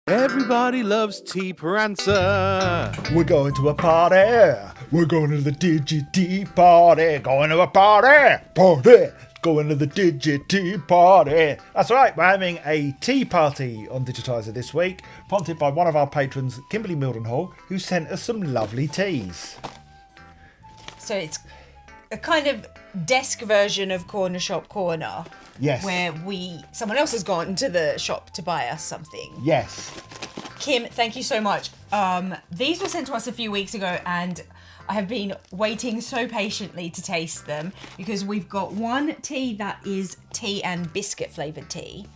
Everybody loves tea, Prancer. We're going to a party. We're going to the Digitiser Tea Party. Going to a party. Going to the Digitiser Tea Party. That's right, we're having a tea party on Digitiser this week, prompted by one of our patrons, Kimberly Mildenhall, who sent us some lovely teas. So it's a kind of desk version of Corner Shop Corner. Yes. Where someone else has gone to the shop to buy us something. Yes. Kim, thank you so much. These were sent to us a few weeks ago and I have been waiting so patiently to taste them because we've got one tea that is tea and biscuit flavoured tea,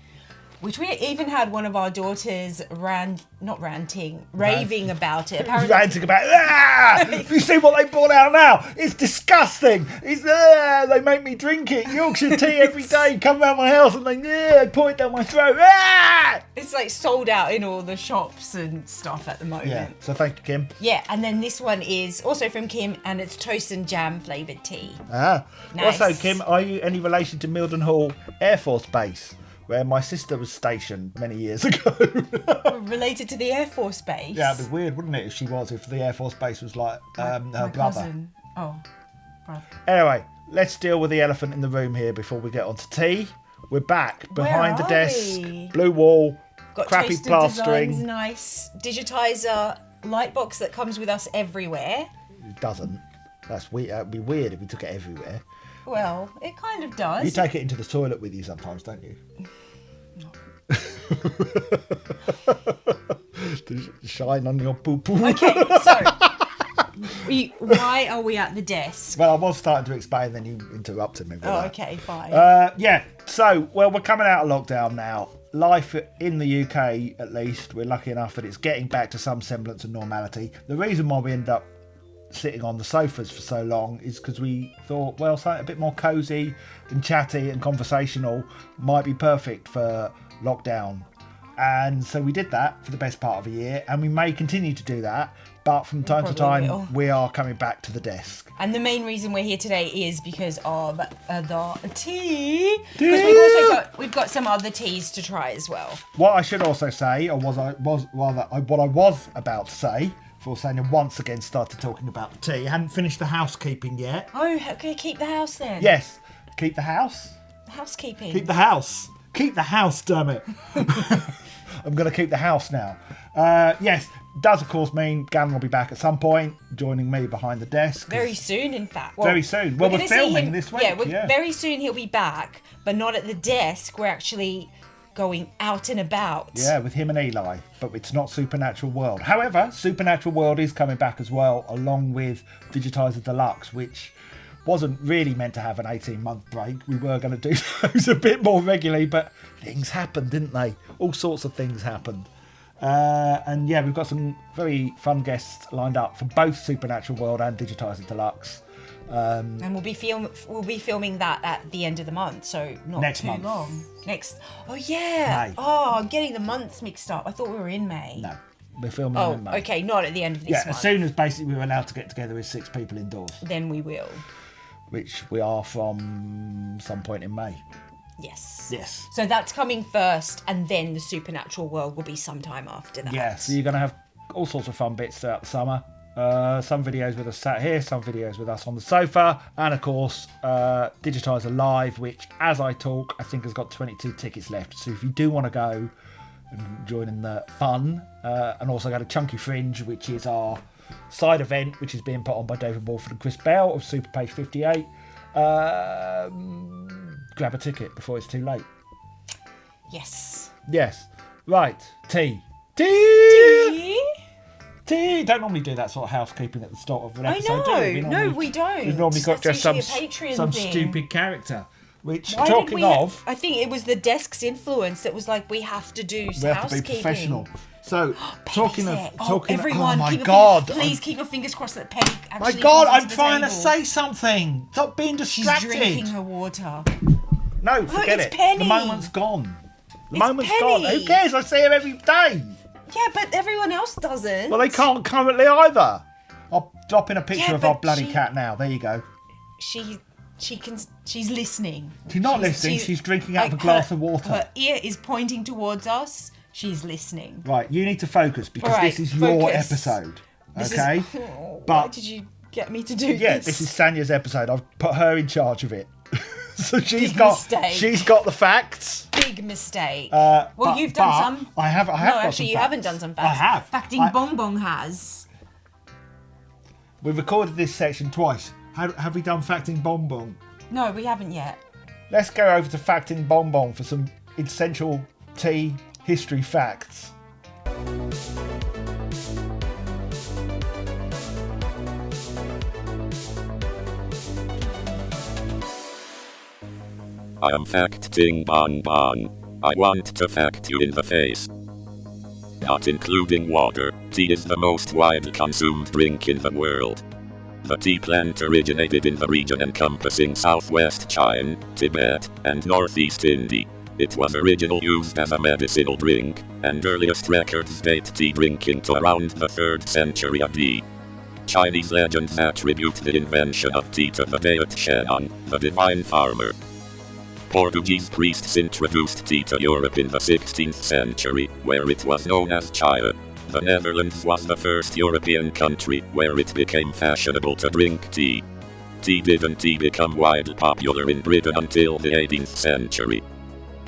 which we even had one of our daughters raving about it. Apparently, ranting about it. You see what they brought out now? It's disgusting. They make me drink it. Yorkshire tea every day. Come around my house and they pour it down my throat. It's like sold out in all the shops and stuff at the moment. Yeah, so thank you, Kim. Yeah, and then this one is also from Kim and it's toast and jam flavoured tea. Nice. Also, Kim, are you any relation to Mildenhall Air Force Base, where my sister was stationed many years ago? Related to the Air Force Base? Yeah, it'd be weird, wouldn't it, if the Air Force Base was like her brother. Cousin. Oh, brother. Anyway, let's deal with the elephant in the room here before we get on to tea. We're back behind the desk, blue wall, got crappy plastering. Designs, nice Digitiser light box that comes with us everywhere. It doesn't. It'd be weird if we took it everywhere. Well, it kind of does. You take it into the toilet with you sometimes, don't you? No. To shine on your poo-poo. Okay, so why are we at the desk? Well, I was starting to explain, then you interrupted me with that. Okay, fine. We're coming out of lockdown now. Life in the UK, at least, we're lucky enough that it's getting back to some semblance of normality. The reason why we end up sitting on the sofas for so long is because we thought, well, something a bit more cosy and chatty and conversational might be perfect for lockdown. And so we did that for the best part of a year, and we may continue to do that, but from time to time we are coming back to the desk. And the main reason we're here today is because of the tea. Because we've got some other teas to try as well. What I should also say, what I was about to say, before Sanja once again started talking about the tea, I hadn't finished the housekeeping yet. Oh, okay, keep the house then. Yes, keep the house. Housekeeping. Keep the house. Keep the house, damn it. I'm going to keep the house now. Yes, does of course mean Gavin will be back at some point, joining me behind the desk. Very soon, in fact. Very soon. Well, we're filming this week. Yeah, very soon he'll be back, but not at the desk. We're actually going out and about. Yeah, with him and Eli, but it's not Supernatural World. However, Supernatural World is coming back as well, along with Digitiser Deluxe, which wasn't really meant to have an 18-month break. We were going to do those a bit more regularly, but things happened, didn't they? All sorts of things happened. And yeah, we've got some very fun guests lined up for both Supernatural World and Digitiser Deluxe. And we'll be filming that at the end of the month, so not next too month. long. Oh yeah. May. Oh, I'm getting the months mixed up. I thought we were in May. No, we're filming in May. Okay, not at the end of this month. As soon as basically we're allowed to get together with 6 people indoors. Then we will. Which we are from some point in May. Yes. So that's coming first, and then the Supernatural World will be sometime after that. Yeah, so you're going to have all sorts of fun bits throughout the summer. Some videos with us sat here, some videos with us on the sofa, and of course Digitiser Live, which as I talk I think has got 22 tickets left. So if you do want to go and join in the fun, and also go to Chunky Fringe, which is our side event, which is being put on by David Walford and Chris Bell of Super Page 58, grab a ticket before it's too late. Yes. Right, tea. Don't normally do that sort of housekeeping at the start of an episode, do we? We don't. We've normally got just some thing. stupid character. Which, I think it was the desk's influence that was like, we have to do housekeeping. We have to be professional. So, talking everyone, oh my God. Please keep your fingers crossed that Penny actually My God, I'm to trying to say something. Stop being distracted. She's drinking her water. No, forget it. Penny. The moment's gone. The It's moment's Penny. gone. Who cares? I see her every day. Yeah, but everyone else doesn't. Well, they can't currently either. I'll drop in a picture Yeah, of our but bloody cat now. There you go. She's listening. She's not listening. She's drinking out of a glass of water. Her ear is pointing towards us. she's listening. Right, you need to focus because All right, this is your focus. episode. This Okay? is, But- why did you get me to do Yeah, this? this is Sanya's episode. I've put her in charge of it. So Big mistake. she's got the facts. Big mistake. But- you've done but some. I have No, got actually, some you facts. haven't done some facts. I have. Facting Bong Bong has. We've recorded this section twice. Have we done Facting Bon Bon? No, we haven't yet. Let's go over to Facting Bon Bon for some essential tea history facts. I am facting Bon Bon. I want to fact you in the face. Not including water, tea is the most widely consumed drink in the world. The tea plant originated in the region encompassing southwest China, Tibet, and northeast India. It was originally used as a medicinal drink, and earliest records date tea drinking to around the 3rd century AD. Chinese legends attribute the invention of tea to the deity Shen'an, the divine farmer. Portuguese priests introduced tea to Europe in the 16th century, where it was known as Chaga. The Netherlands was the first European country where it became fashionable to drink tea. Tea didn't become widely popular in Britain until the 18th century.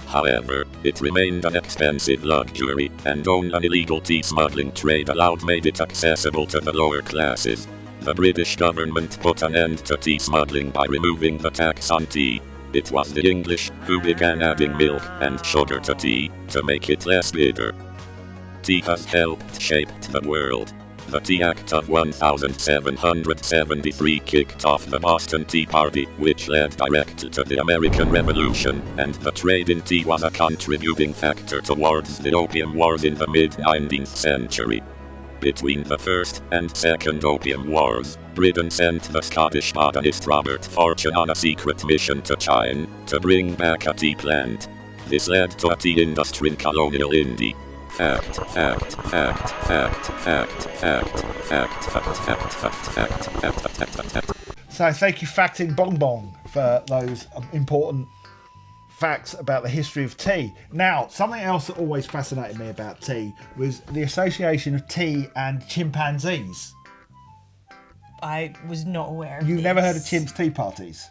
However, it remained an expensive luxury, and only an illegal tea smuggling trade made it accessible to the lower classes. The British government put an end to tea smuggling by removing the tax on tea. It was the English who began adding milk and sugar to tea to make it less bitter. Tea has helped shape the world. The Tea Act of 1773 kicked off the Boston Tea Party, which led directly to the American Revolution, and the trade in tea was a contributing factor towards the Opium Wars in the mid-19th century. Between the First and Second Opium Wars, Britain sent the Scottish botanist Robert Fortune on a secret mission to China to bring back a tea plant. This led to a tea industry in colonial India. Fact. So thank you, Facting Bong Bong, for those important facts about the history of tea. Now, something else that always fascinated me about tea was the association of tea and chimpanzees. I was not aware of You've this. never heard of chimps tea parties?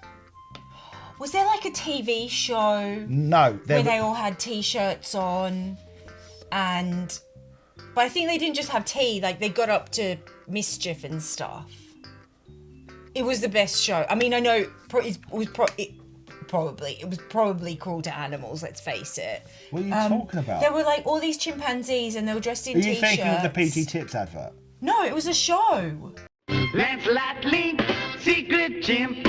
Was there like a TV show No. where they all had t-shirts on but I think they didn't just have tea, like they got up to mischief and stuff. It was the best show. I mean, I know it was probably cruel to animals, let's face it. What are you talking about? There were like all these chimpanzees and they were dressed in Are you t-shirts. thinking of the PT Tips advert? No, it was a show. Lancelot Link, secret chimp.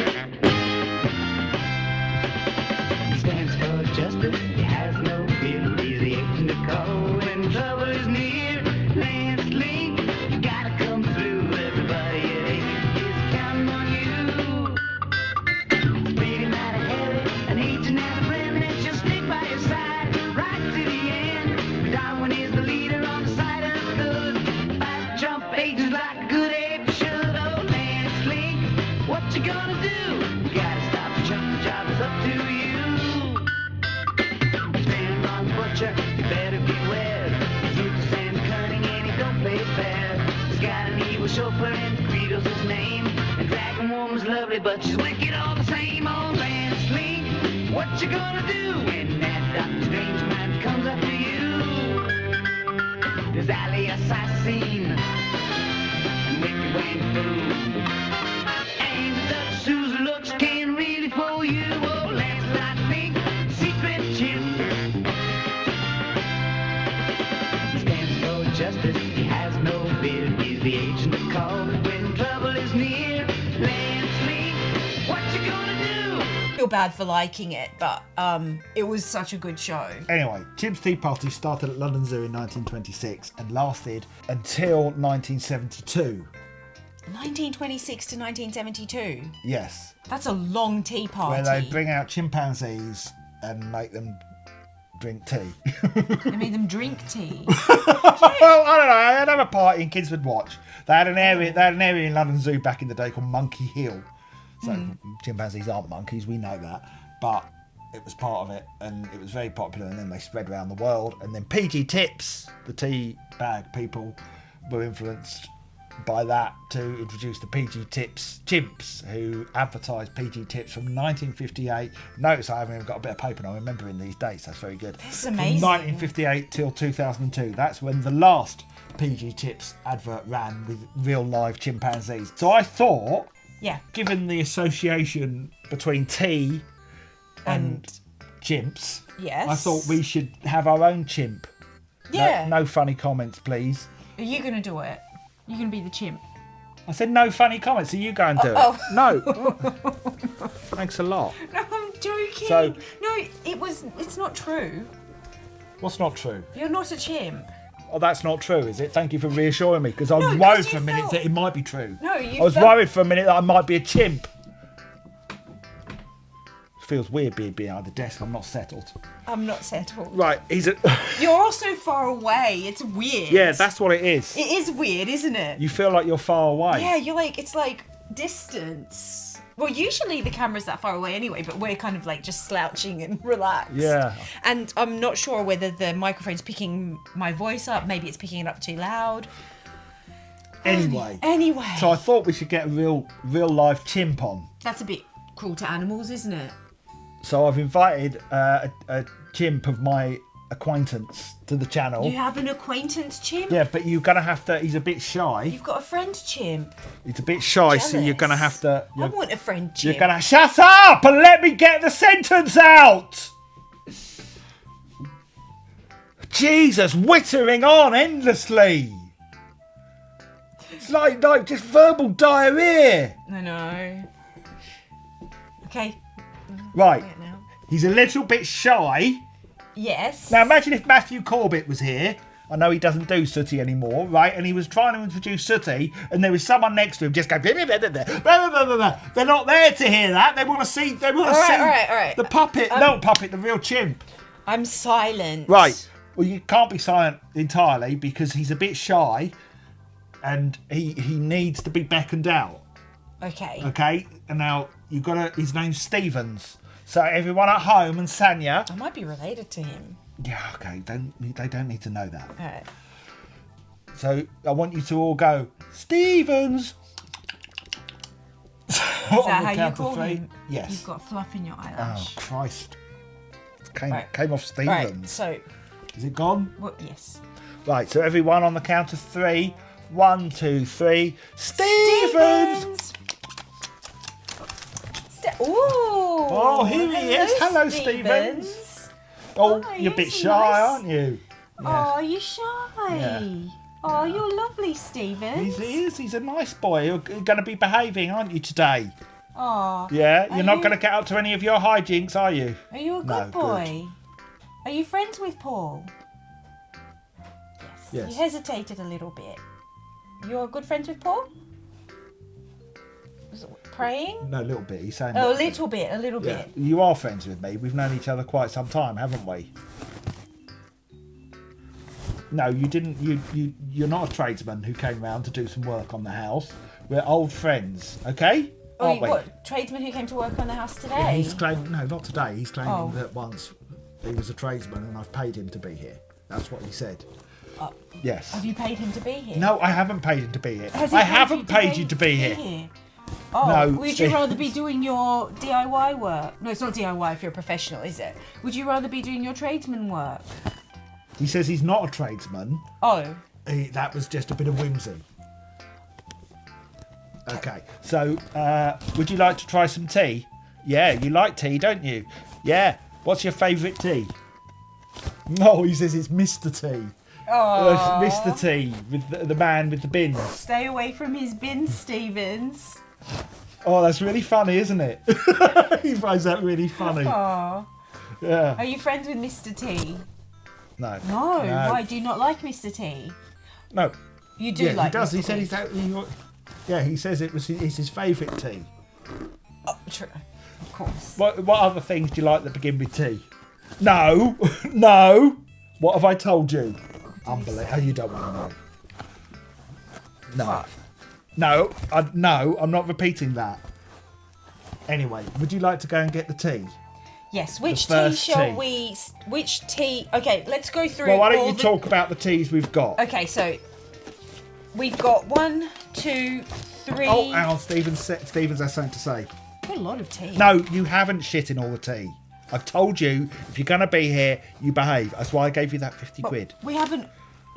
Stands for justice, he has no fear. He's the agent to call when trouble is near. Lance Link, you gotta come through. Everybody at eight is counting on you. Beating mighty heavy, an agent and a friend that she'll stick by your side right to the end. Darwin is the leader on the side of good. Fight Trump agents like a good ape should. Oh, Lance Link, what you gonna do? You gotta stop the Trump, the job is up to you. Stand on butcher, you better beware. He's ruthless and cunning and he don't play fair. He's got an evil chauffeur and Credo's his name. And Dragon Woman's lovely, but she's wicked all the same. Oh, Lance Link, what you gonna do when that Doctor Strange man comes after you? There's Ali Assassin, and Wicked Wayne Fool, and the Susan looks can really fool you. Oh, Lancelot Link, secret chimp. He stands for justice, he has no fear. He's the agent to call when trouble is near. Lance Link, what you gonna do? I feel bad for liking it, but it was such a good show. Anyway, Chimps Tea Party started at London Zoo in 1926 and lasted until 1972. 1926 to 1972. Yes. That's a long tea party. Where they bring out chimpanzees and make them drink tea. They made them drink tea. Well, I don't know. I'd have a party and kids would watch. They had an area in London Zoo back in the day called Monkey Hill. So chimpanzees aren't monkeys, we know that. But it was part of it, and it was very popular, and then they spread around the world. And then PG Tips, the tea bag people, were influenced by that to introduce the PG Tips chimps, who advertised PG Tips from 1958. Notice I haven't even got a bit of paper, and I'm remembering these dates. That's very good. This is amazing. From 1958 till 2002. That's when the last PG Tips advert ran with real live chimpanzees. So I thought, Yeah. given the association between tea and chimps, Yes. I thought we should have our own chimp. Yeah. No funny comments, please. Are you going to do it? You're going to be the chimp. I said no funny comments, so you go and do it. Oh. No. Thanks a lot. No, I'm joking. So- No, it's not true. What's not true? You're not a chimp. Oh, that's not true, is it? Thank you for reassuring me, because I was No, 'cause worried you for a minute felt- that it might be true. No, you I was felt- worried for a minute that I might be a chimp. Feels weird being behind the desk. I'm not settled. I'm not settled. Right, he's a... You're also far away. It's weird. Yeah, that's what it is. It is weird, isn't it? You feel like you're far away. Yeah, it's like distance. Well, usually the camera's that far away anyway, but we're kind of like just slouching and relaxed. Yeah. And I'm not sure whether the microphone's picking my voice up. Maybe it's picking it up too loud. Anyway. Anyway. So I thought we should get a real life chimp on. That's a bit cruel to animals, isn't it? So I've invited a chimp of my acquaintance to the channel. You have an acquaintance chimp? Yeah, but you're gonna have to. He's a bit shy. You've got a friend chimp. He's a bit shy, so you're gonna have to. I want a friend chimp. You're gonna shut up and let me get the sentence out. Jesus, whittering on endlessly. It's like just verbal diarrhea. I know. Okay. Right, Wait now. he's a little bit shy. Yes. Now imagine if Matthew Corbett was here. I know he doesn't do Sooty anymore, right? And he was trying to introduce Sooty, and there was someone next to him just going. Blah, blah, blah, blah, blah, blah, blah, blah. They're not there to hear that. They want to see. They want to see All right. the puppet. No puppet, the real chimp. I'm silent. Right. Well, you can't be silent entirely because he's a bit shy, and he needs to be beckoned out. Okay. Okay. And now you've got to. His name's Stevens. So everyone at home and Sanja. I might be related to him. Yeah. Okay. They don't need to know that. All right. So I want you to all go, Stevens. Is that how you call him? Yes. You've got fluff in your Oh eyelash. Christ! Came Right. off Stevens. Right. So, Is it gone? yes. Right. So everyone on the count of 3. 1, 2, 3. Stevens. Ooh. Oh, here he is. Hello, Stevens. Oh, Hi, you're a bit it's shy, nice. aren't you? Oh, you're shy. Yeah. Oh, you're lovely, Stevens. He is. He's a nice boy. You're going to be behaving, aren't you, today? Oh. Yeah. You're not you- going to get up to any of your hijinks, are you? Are you a good No, good. boy? Are you friends with Paul? Yes. You hesitated a little bit. You're good friends with Paul? Was it praying? No, a little bit. He's saying. Oh, a that- little bit, a little Yeah, bit. you are friends with me. We've known each other quite some time, haven't we? No, you didn't. You're not a tradesman who came round to do some work on the house. We're old friends, okay? Oh, Aren't we? what, tradesman who came to work on the house today? Yeah, he's claiming. No, not today. He's claiming Oh. that once he was a tradesman and I've paid him to be here. That's what he said. Yes. Have you paid him to be here? No, I haven't paid him to be here. Has he I haven't paid pay- you to be here. Oh, No, would Steve. you rather be doing your DIY work? No, it's not DIY if you're a professional, is it? Would you rather be doing your tradesman work? He says he's not a tradesman. Oh, That was just a bit of whimsy. Okay, so would you like to try some tea? Yeah, you like tea, don't you? Yeah. What's your favourite tea? No, he says it's Mr. T. oh. It's Mr. T, with the man with the bins. Stay away from his bin, Stevens. Oh, that's really funny, isn't it? He finds that really funny. Oh. Yeah. Are you friends with Mr. T? No. No. Why do you not like Mr. T? No. You do Yeah, like he does. Mr. He said T. yeah, he says it's his favourite tea. Oh, true. Of course. What other things do you like that begin with T? No, no. What have I told you? Unbelievable. Oh, you don't want to know. No. No, I'm not repeating that. Anyway, would you like to go and get the tea? Yes, which tea first shall tea. we... Which tea... Okay, let's go through Well, why don't all you the... talk about the teas we've got? Okay, so we've got 1, 2, 3... Oh, hang on, Stevens has something to say. Got a lot of tea. No, you haven't shit in all the tea. I've told you, if you're going to be here, you behave. That's why I gave you that 50 But quid. we haven't...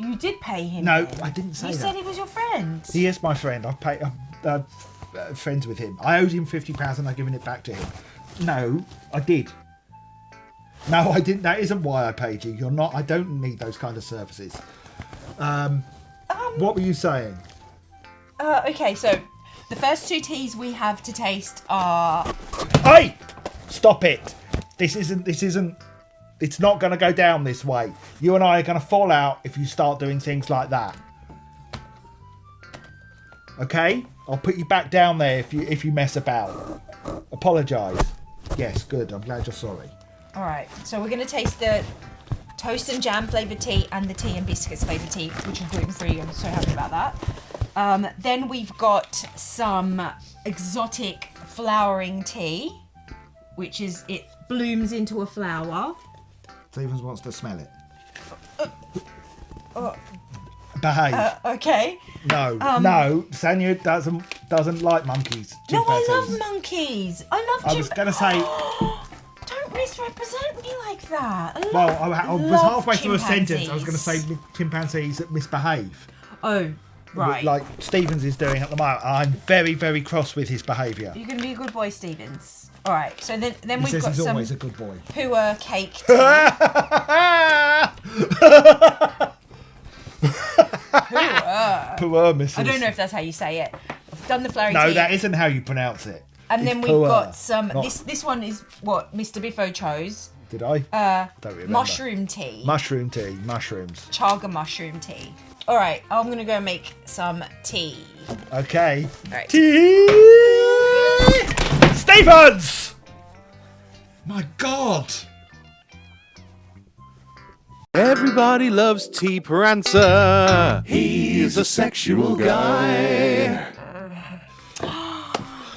You did pay him. No, then. I didn't say You that. said he was your friend. He is my friend. I'm friends with him. I owed him £50 and I've given it back to him. No, I did. No, I didn't. That isn't why I paid you. You're not. I don't need those kind of services. What were you saying? Okay, so the first 2 teas we have to taste are... Hey! Stop it. This isn't. It's not going to go down this way. You and I are going to fall out if you start doing things like that. Okay? I'll put you back down there if you mess about. Apologise. Yes, good. I'm glad you're sorry. All right, so we're going to taste the toast and jam flavoured tea and the tea and biscuits flavoured tea, which is gluten-free. I'm so happy about that. Then we've got some exotic flowering tea, which is, it blooms into a flower. Stevens wants to smell it. Behave. Okay. No. Sanja doesn't like monkeys. No, I Chimpanzees. love monkeys. I love I was going to say... Don't misrepresent me like that. I was love halfway through a sentence. I was going to say chimpanzees. chimpanzees that misbehave. Oh, right. Like Stevens is doing at the moment. I'm very, very cross with his behaviour. You're going to be a good boy, Stevens. All right, so then He we've says got he's some always a good boy. Pu-erh cake tea. Pu-erh, missus. I don't know if that's how you say it. I've done the flowering No, tea. that isn't how you pronounce it. And It's then we've Pu-erh, got some... not- This one is what Mr. Biffo chose. Did I? Don't remember. Mushroom tea. Mushroom tea. Mushrooms. Chaga mushroom tea. All right, I'm going to go make some tea. Okay. All right. Tea! Stevens! My God. Everybody loves Tea Prancer. He's a sexual guy.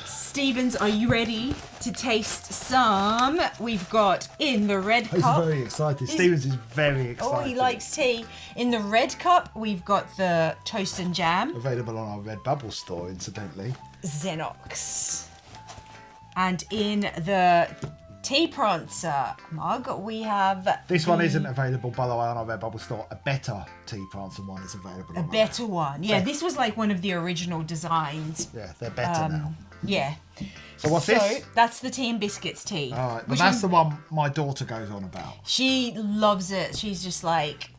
Stevens, are you ready to taste some? We've got in the red He's cup. very excited. Stevens is very excited. Oh, he likes tea. In the red cup, we've got the toast and jam. Available on our Redbubble store, incidentally. Xenox. And in the Tea Prancer mug, we have This one isn't available, by the way, on our Redbubble store. A better Tea Prancer one is available. a on better one. Yeah, this was like one of the original designs. Yeah, they're better now. Yeah. So what's this? That's the tea and biscuits tea. All right, but which that's is- the one my daughter goes on about. She loves it. She's just like,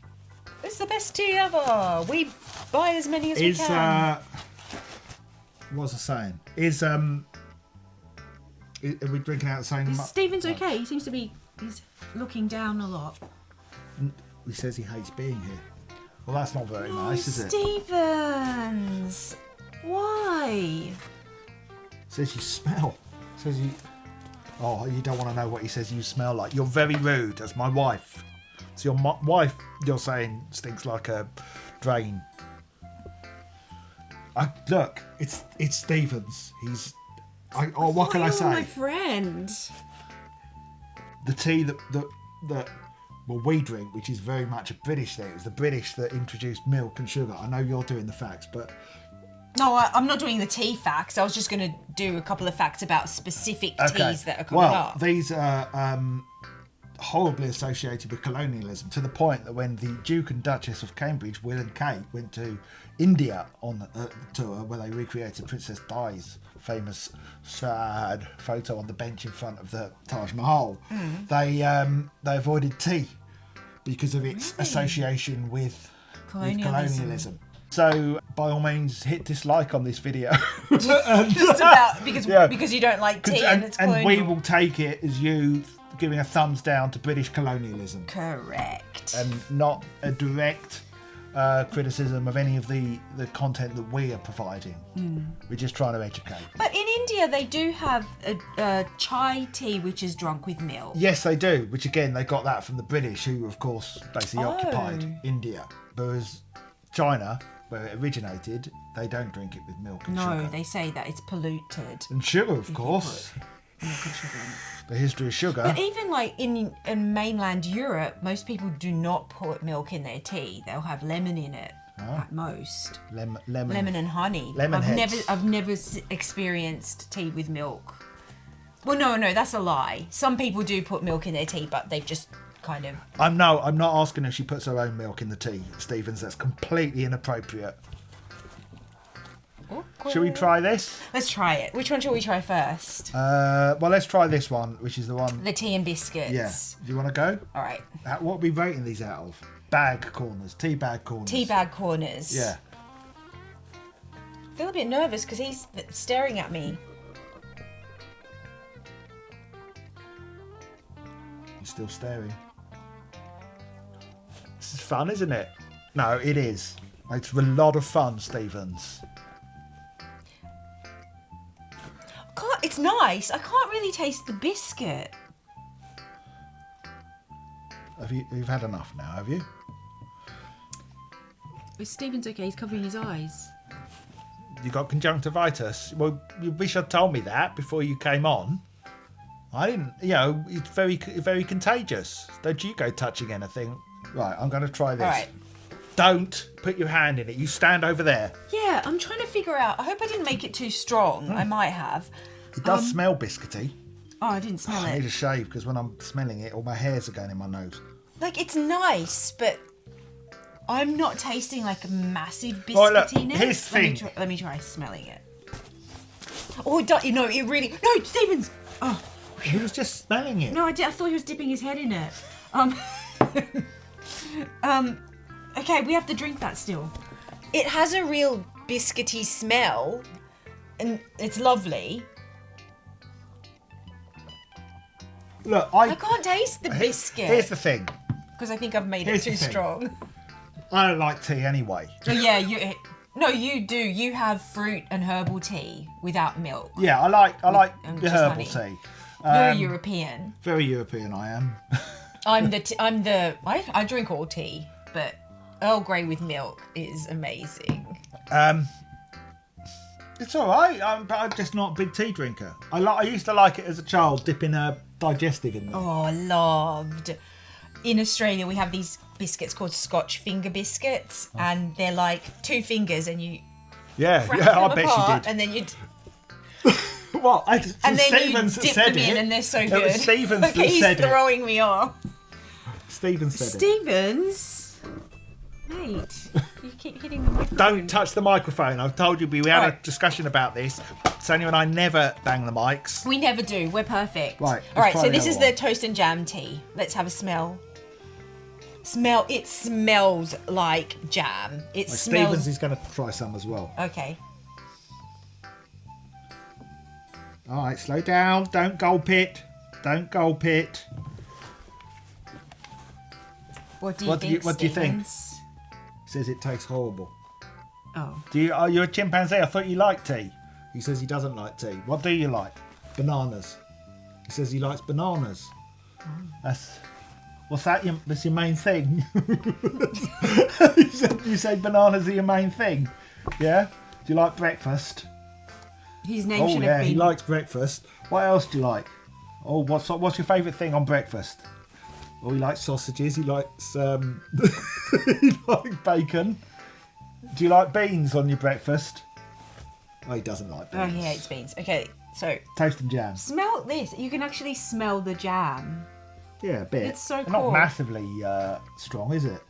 it's the best tea ever. We buy as many as we can. What's I saying? Are we drinking out the same? Is Stephen's okay? He seems to be. He's looking down a lot. He says he hates being here. Well, that's not very nice, is it? Stevens, why? Says you smell. Says you. Oh, you don't want to know what he says you smell like. You're very rude. That's my wife. So your wife, you're saying, stinks like a drain. Look, it's Stevens. He's. What can I You're say? my friend. The tea that we drink, which is very much a British thing. It was the British that introduced milk and sugar. I know you're doing the facts, but No, I'm not doing the tea facts. I was just going to do a couple of facts about specific teas that are coming up. These are horribly associated with colonialism, to the point that when the Duke and Duchess of Cambridge, Will and Kate, went to India on a tour where they recreated Princess Di's famous sad photo on the bench in front of the Taj Mahal, they avoided tea because of its association with colonialism. So, by all means, hit dislike on this video. Just about because you don't like tea and it's and colonial. we will take it as you giving a thumbs down to British colonialism, Correct. and not a direct criticism of any of the content that we are providing. We're just trying to educate. But in India, they do have a chai tea which is drunk with milk. Yes, they do. Which again, they got that from the British, who of course basically occupied India. Whereas China, where it originated, they don't drink it with milk and No, sugar. they say that it's polluted. And sugar, of course. milk and sugar in it. The history of sugar. But even like in mainland Europe, most people do not put milk in their tea. They'll have lemon in it at most. Lemon And honey. Lemon I've never experienced tea with milk. Well, no, that's a lie. Some people do put milk in their tea, but they've just kind of. I'm not asking if she puts her own milk in the tea, Stevens. That's completely inappropriate. Awkward. Shall we try this? Let's try it. Which one shall we try first? Well, let's try this one, which is the one. The tea and biscuits. Yeah. Do you want to go? All right. What are we rating these out of? Bag corners, tea bag corners. Tea bag corners. Yeah. I feel a bit nervous because he's staring at me. He's still staring. This is fun, isn't it? No, it is. It's a lot of fun, Stevens. It's nice. I can't really taste the biscuit. You've had enough now, have you? Is Stephen's okay? He's covering his eyes. You got conjunctivitis. Well, you wish you'd told me that before you came on. I didn't. You know, it's very, very contagious. Don't you go touching anything. Right, I'm going to try this. All right. Don't put your hand in it. You stand over there. Yeah, I'm trying to figure out. I hope I didn't make it too strong. I might have. It does smell biscuity. Oh, I didn't smell I need it. a shave because when I'm smelling it, all my hairs are going in my nose. Like, it's nice, but I'm not tasting like a massive Oh, look, biscuitiness. here's the thing. Let me try smelling it. Oh, it really. No, Stevens. Oh, He was just smelling it. no, I thought he was dipping his head in it. Okay, we have to drink that still. It has a real biscuity smell, and it's lovely. Look, I can't taste the biscuit Here's the thing. because I think I've made Here's it the too thing. strong. I don't like tea anyway. Oh, yeah, you do. You have fruit and herbal tea without milk. Yeah, I like and the just herbal honey. tea. Very European. Very European, I am. I drink all tea, but Earl Grey with milk is amazing. It's all right. I'm just not a big tea drinker. I used to like it as a child, dipping a digestive in there. Oh, loved. In Australia, we have these biscuits called Scotch finger biscuits, and they're like 2 fingers, and you Yeah, crack yeah, them I bet apart, she did. and then you Well, and then Stevens you dip said them in, it. and they're so It good. was Stevens okay, that he's said it. throwing me off. Stevens said it. Stevens, mate, you keep hitting the microphone. Don't touch the microphone. I've told you we had a Right. discussion about this. Sonia and I never bang the mics. We never do. We're perfect. Right, All right. let's try So the this other is one. the toast and jam tea. Let's have a smell. It smells like jam. It Stevens smells. is going to try some as well. Okay. All right, slow down. Don't gulp it. Don't gulp it. What do you think? what do you think? Stevens? Says it tastes horrible. Oh. Are you a chimpanzee? I thought you liked tea. He says he doesn't like tea. What do you like? Bananas. He says he likes bananas. What's that? That's your main thing. you say bananas are your main thing. Yeah. Do you like breakfast? His name Oh should yeah, have he been. likes breakfast. What else do you like? Oh, what's your favourite thing on breakfast? Oh, he likes sausages. He likes he likes bacon. Do you like beans on your breakfast? Oh, he doesn't like Oh, beans. he hates beans. Okay. So Toast and jam. smell this. You can actually smell the jam. Yeah, a bit. It's so Not cool. massively strong, is it?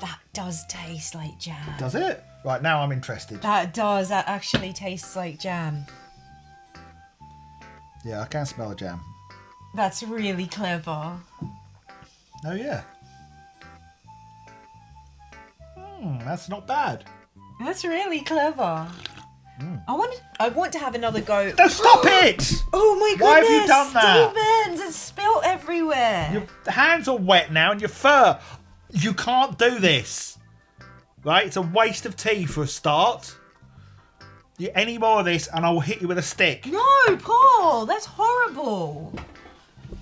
That does taste like jam. Does it? Right, now I'm interested. That does. That actually tastes like jam. Yeah, I can smell a jam. That's really clever. Oh yeah. That's not bad. That's really clever. I want to have another go. No, stop it! Oh my goodness! Why have you done that? Stevens, it's spilt everywhere. Your hands are wet now and your fur. You can't do this. Right? It's a waste of tea for a start. Any more of this and I will hit you with a stick. No, Paul, that's horrible.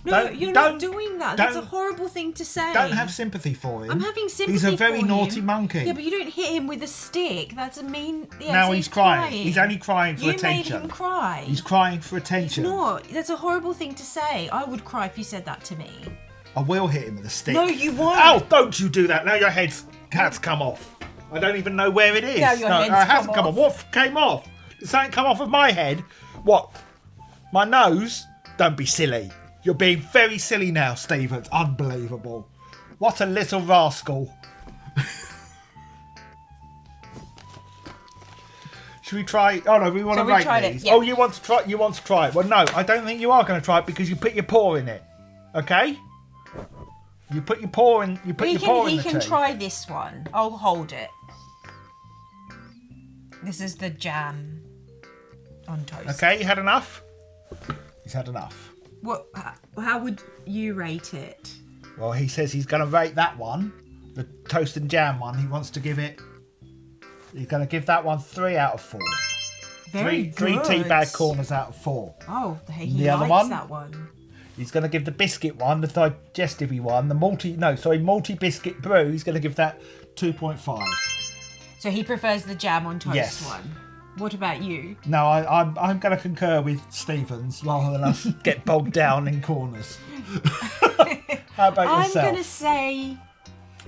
No, Don't- you're don't- not doing that. That's a don't- horrible thing to say. Don't have sympathy for him. I'm having sympathy. He's a very for naughty him. monkey. Yeah, but you don't hit him with a stick. That's a mean. Yeah, Now so he's crying. He's only crying for you attention. You made him cry. He's crying for It's attention. not. That's a horrible thing to say. I would cry if you said that to me. I will hit him with a stick. No, you won't. Oh, don't you do that. Now your head's come off. I don't even know where it is. Now your head's it hasn't come come off. What came off? Did something come off of my head? What? My nose? Don't be silly. You're being very silly now, Stevens. Unbelievable. What a little rascal. Should we try? Oh no, we want So to we rate tried it, these. yeah. Oh, you want to try? You want to try it? Well, no, I don't think you are going to try it because you put your paw in it. Okay? You put your paw in. You put your paw in He the can tea. try this one. I'll hold it. This is the jam on toast. Okay, you had enough? He's had enough. What? How would you rate it? Well, he says he's going to rate that one, the toast and jam one. He wants to give it. He's going to give that one 3 out of 4. Very Three good. tea bag corners out of 4. Oh, he The other likes one? that one. He's going to give the biscuit one, the digestive one, the multi biscuit brew. He's going to give that 2.5. So he prefers the jam on toast Yes. one. What about you? No, I'm going to concur with Stevens rather than us get bogged down in corners. How about I'm yourself? going to say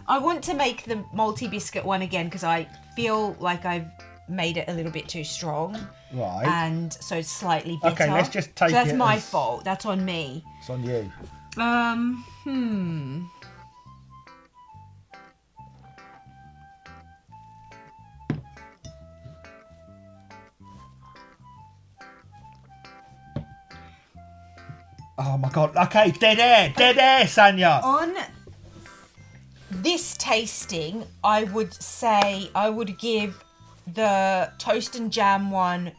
I want to make the multi-biscuit one again because I feel like I've made it a little bit too strong. Right. And so it's slightly bitter. Okay, let's just take so that's it my as- fault. That's on me. It's on you. Oh my god. Okay, dead air, Sanja. On this tasting, I would say I would give the toast and jam one.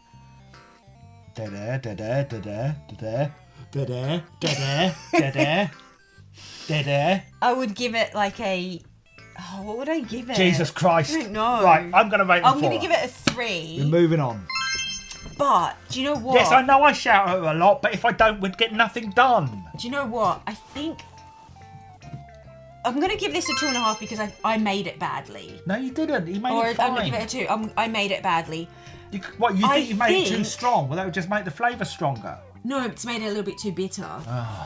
Dead air, dead air, dead air, dead air, dead air, dead air, dead air, dead air. I would give it like a. Oh, what would I give it? Jesus Christ. I don't know. Right, I'm going to rate it I'm 4. going to give it a 3. We're moving on. But do you know what? Yes, I know I shout at her a lot, but if I don't, we'd get nothing done. Do you know what? I think I'm going to give this a 2.5 because I made it badly. No, you didn't. You made Or it I'm fine. going to give it a 2. I made it badly. You think I you made it too think- strong? Well, that would just make the flavour stronger. No, it's made it a little bit too bitter.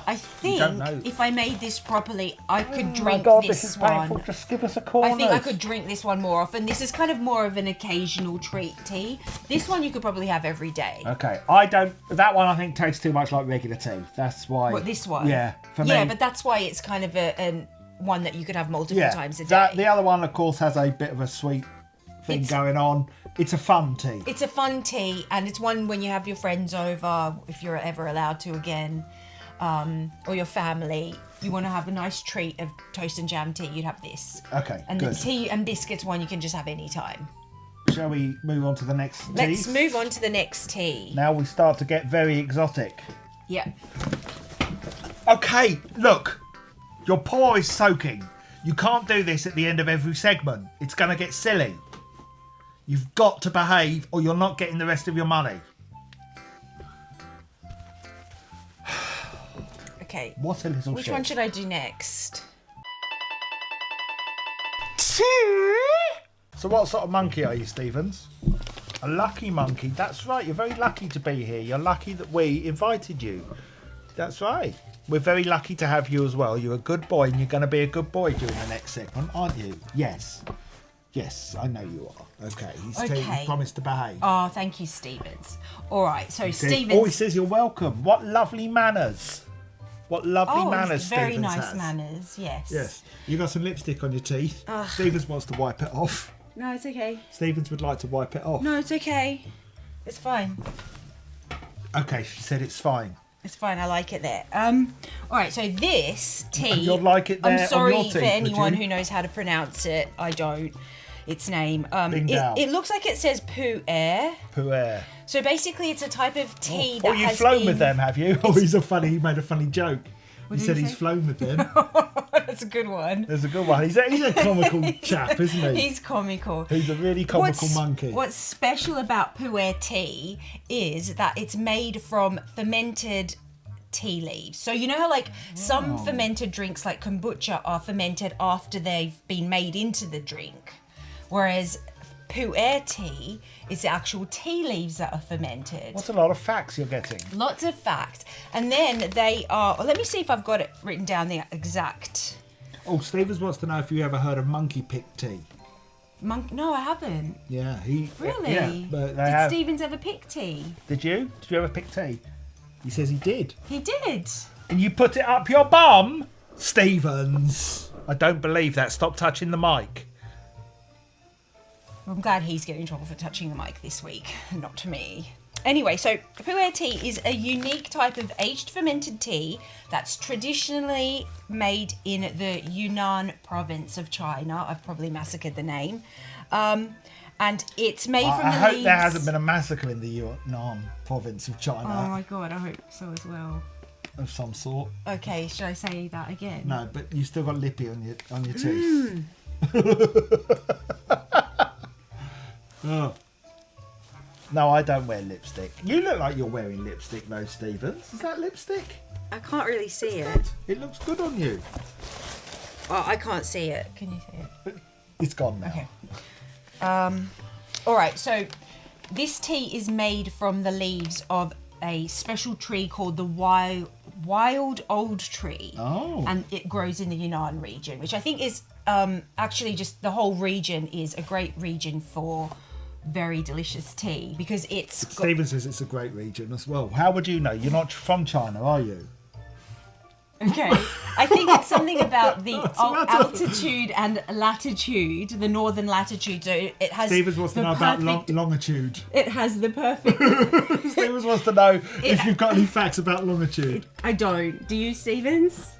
I think don't know. if I made this properly, I could Oh my drink God, this this is one. painful. Just give us a corner. I think I could drink this one more often. This is kind of more of an occasional treat tea. This one you could probably have every day. Okay, I don't. That one I think tastes too much like regular tea. That's why. What, this one? Yeah, for me. Yeah, but that's why it's kind of an one that you could have multiple yeah, times a day. the other one, of course, has a bit of a sweet thing It's- going on. It's a fun tea. It's a fun tea, and it's one when you have your friends over, if you're ever allowed to again, or your family. You want to have a nice treat of toast and jam tea, you'd have this. Okay, And good. the tea and biscuits one you can just have any time. Shall we move on to the next tea? Let's move on to the next tea. Now we start to get very exotic. Yeah. Okay, look. Your paw is soaking. You can't do this at the end of every segment. It's going to get silly. You've got to behave or you're not getting the rest of your money. Okay. What a little Which shit. one should I do next? So what sort of monkey are you, Stevens? A lucky monkey. That's right. You're very lucky to be here. You're lucky that we invited you. That's right. We're very lucky to have you as well. You're a good boy and you're going to be a good boy during the next segment, aren't you? Yes. Yes, I know you are. Okay. He's promised to behave. Oh, thank you, Stevens. All right, so Oh, he Stevens. says you're welcome. What lovely manners. What lovely manners very Stevens nice has. manners. Yes. Yes. You got some lipstick on your teeth. Stevens wants to wipe it off. No, it's okay. Stevens would like to wipe it off. No, it's okay. It's fine. Okay, she said it's fine. It's fine. I like it there. All right. So this tea. And you'll like it there I'm on sorry your teeth, for would anyone you? who knows how to pronounce it. I don't. Its name. Bing Dao. It looks like it says Pu-erh. Pu-erh. So basically, it's a type of tea Oh, that you've has flown been... with them, have you? Oh, he made a funny joke. He did said he he's say? flown with them. That's a good one. There's a good one. He's a comical chap, isn't he? He's comical. He's a really comical monkey. What's special about Pu-erh tea is that it's made from fermented tea leaves. So you know how like some fermented drinks like kombucha are fermented after they've been made into the drink, whereas Pu-erh tea is the actual tea leaves that are fermented. What's a lot of facts you're getting? Lots of facts. And then they are, let me see if I've got it written down the exact. Oh, Stevens wants to know if you ever heard of monkey pick tea. No, I haven't. Yeah, he... Really? Yeah, but Did Stevens ever pick tea? Did you? Did you ever pick tea? He says he did. He did. And you put it up your bum? Stevens. I don't believe that. Stop touching the mic. I'm glad he's getting in trouble for touching the mic this week, not me. Anyway, so Pu-erh tea is a unique type of aged fermented tea that's traditionally made in the Yunnan province of China. I've probably massacred the name. And it's made from the leaves... I hope there hasn't been a massacre in the Yunnan province of China. Oh my God, I hope so as well. Of some sort. Okay, should I say that again? No, but you still got lippy on your teeth. Oh. No, I don't wear lipstick. You look like you're wearing lipstick though, Stevens. Is that lipstick? I can't really see it. It looks good on you. Oh, I can't see it. Can you see it? It's gone now. Okay. All right, so this tea is made from the leaves of a special tree called the wild old tree. Oh. And it grows in the Yunnan region, which I think is actually just the whole region is a great region for very delicious tea because it's... Stephen says it's a great region as well. How would you know? You're not from China, are you? Okay. I think it's something about the altitude and latitude, the northern latitude. So it has... Stevens wants to know about longitude. It has the perfect... Stevens wants to know if you've got any facts about longitude. I don't. Do you, Stevens?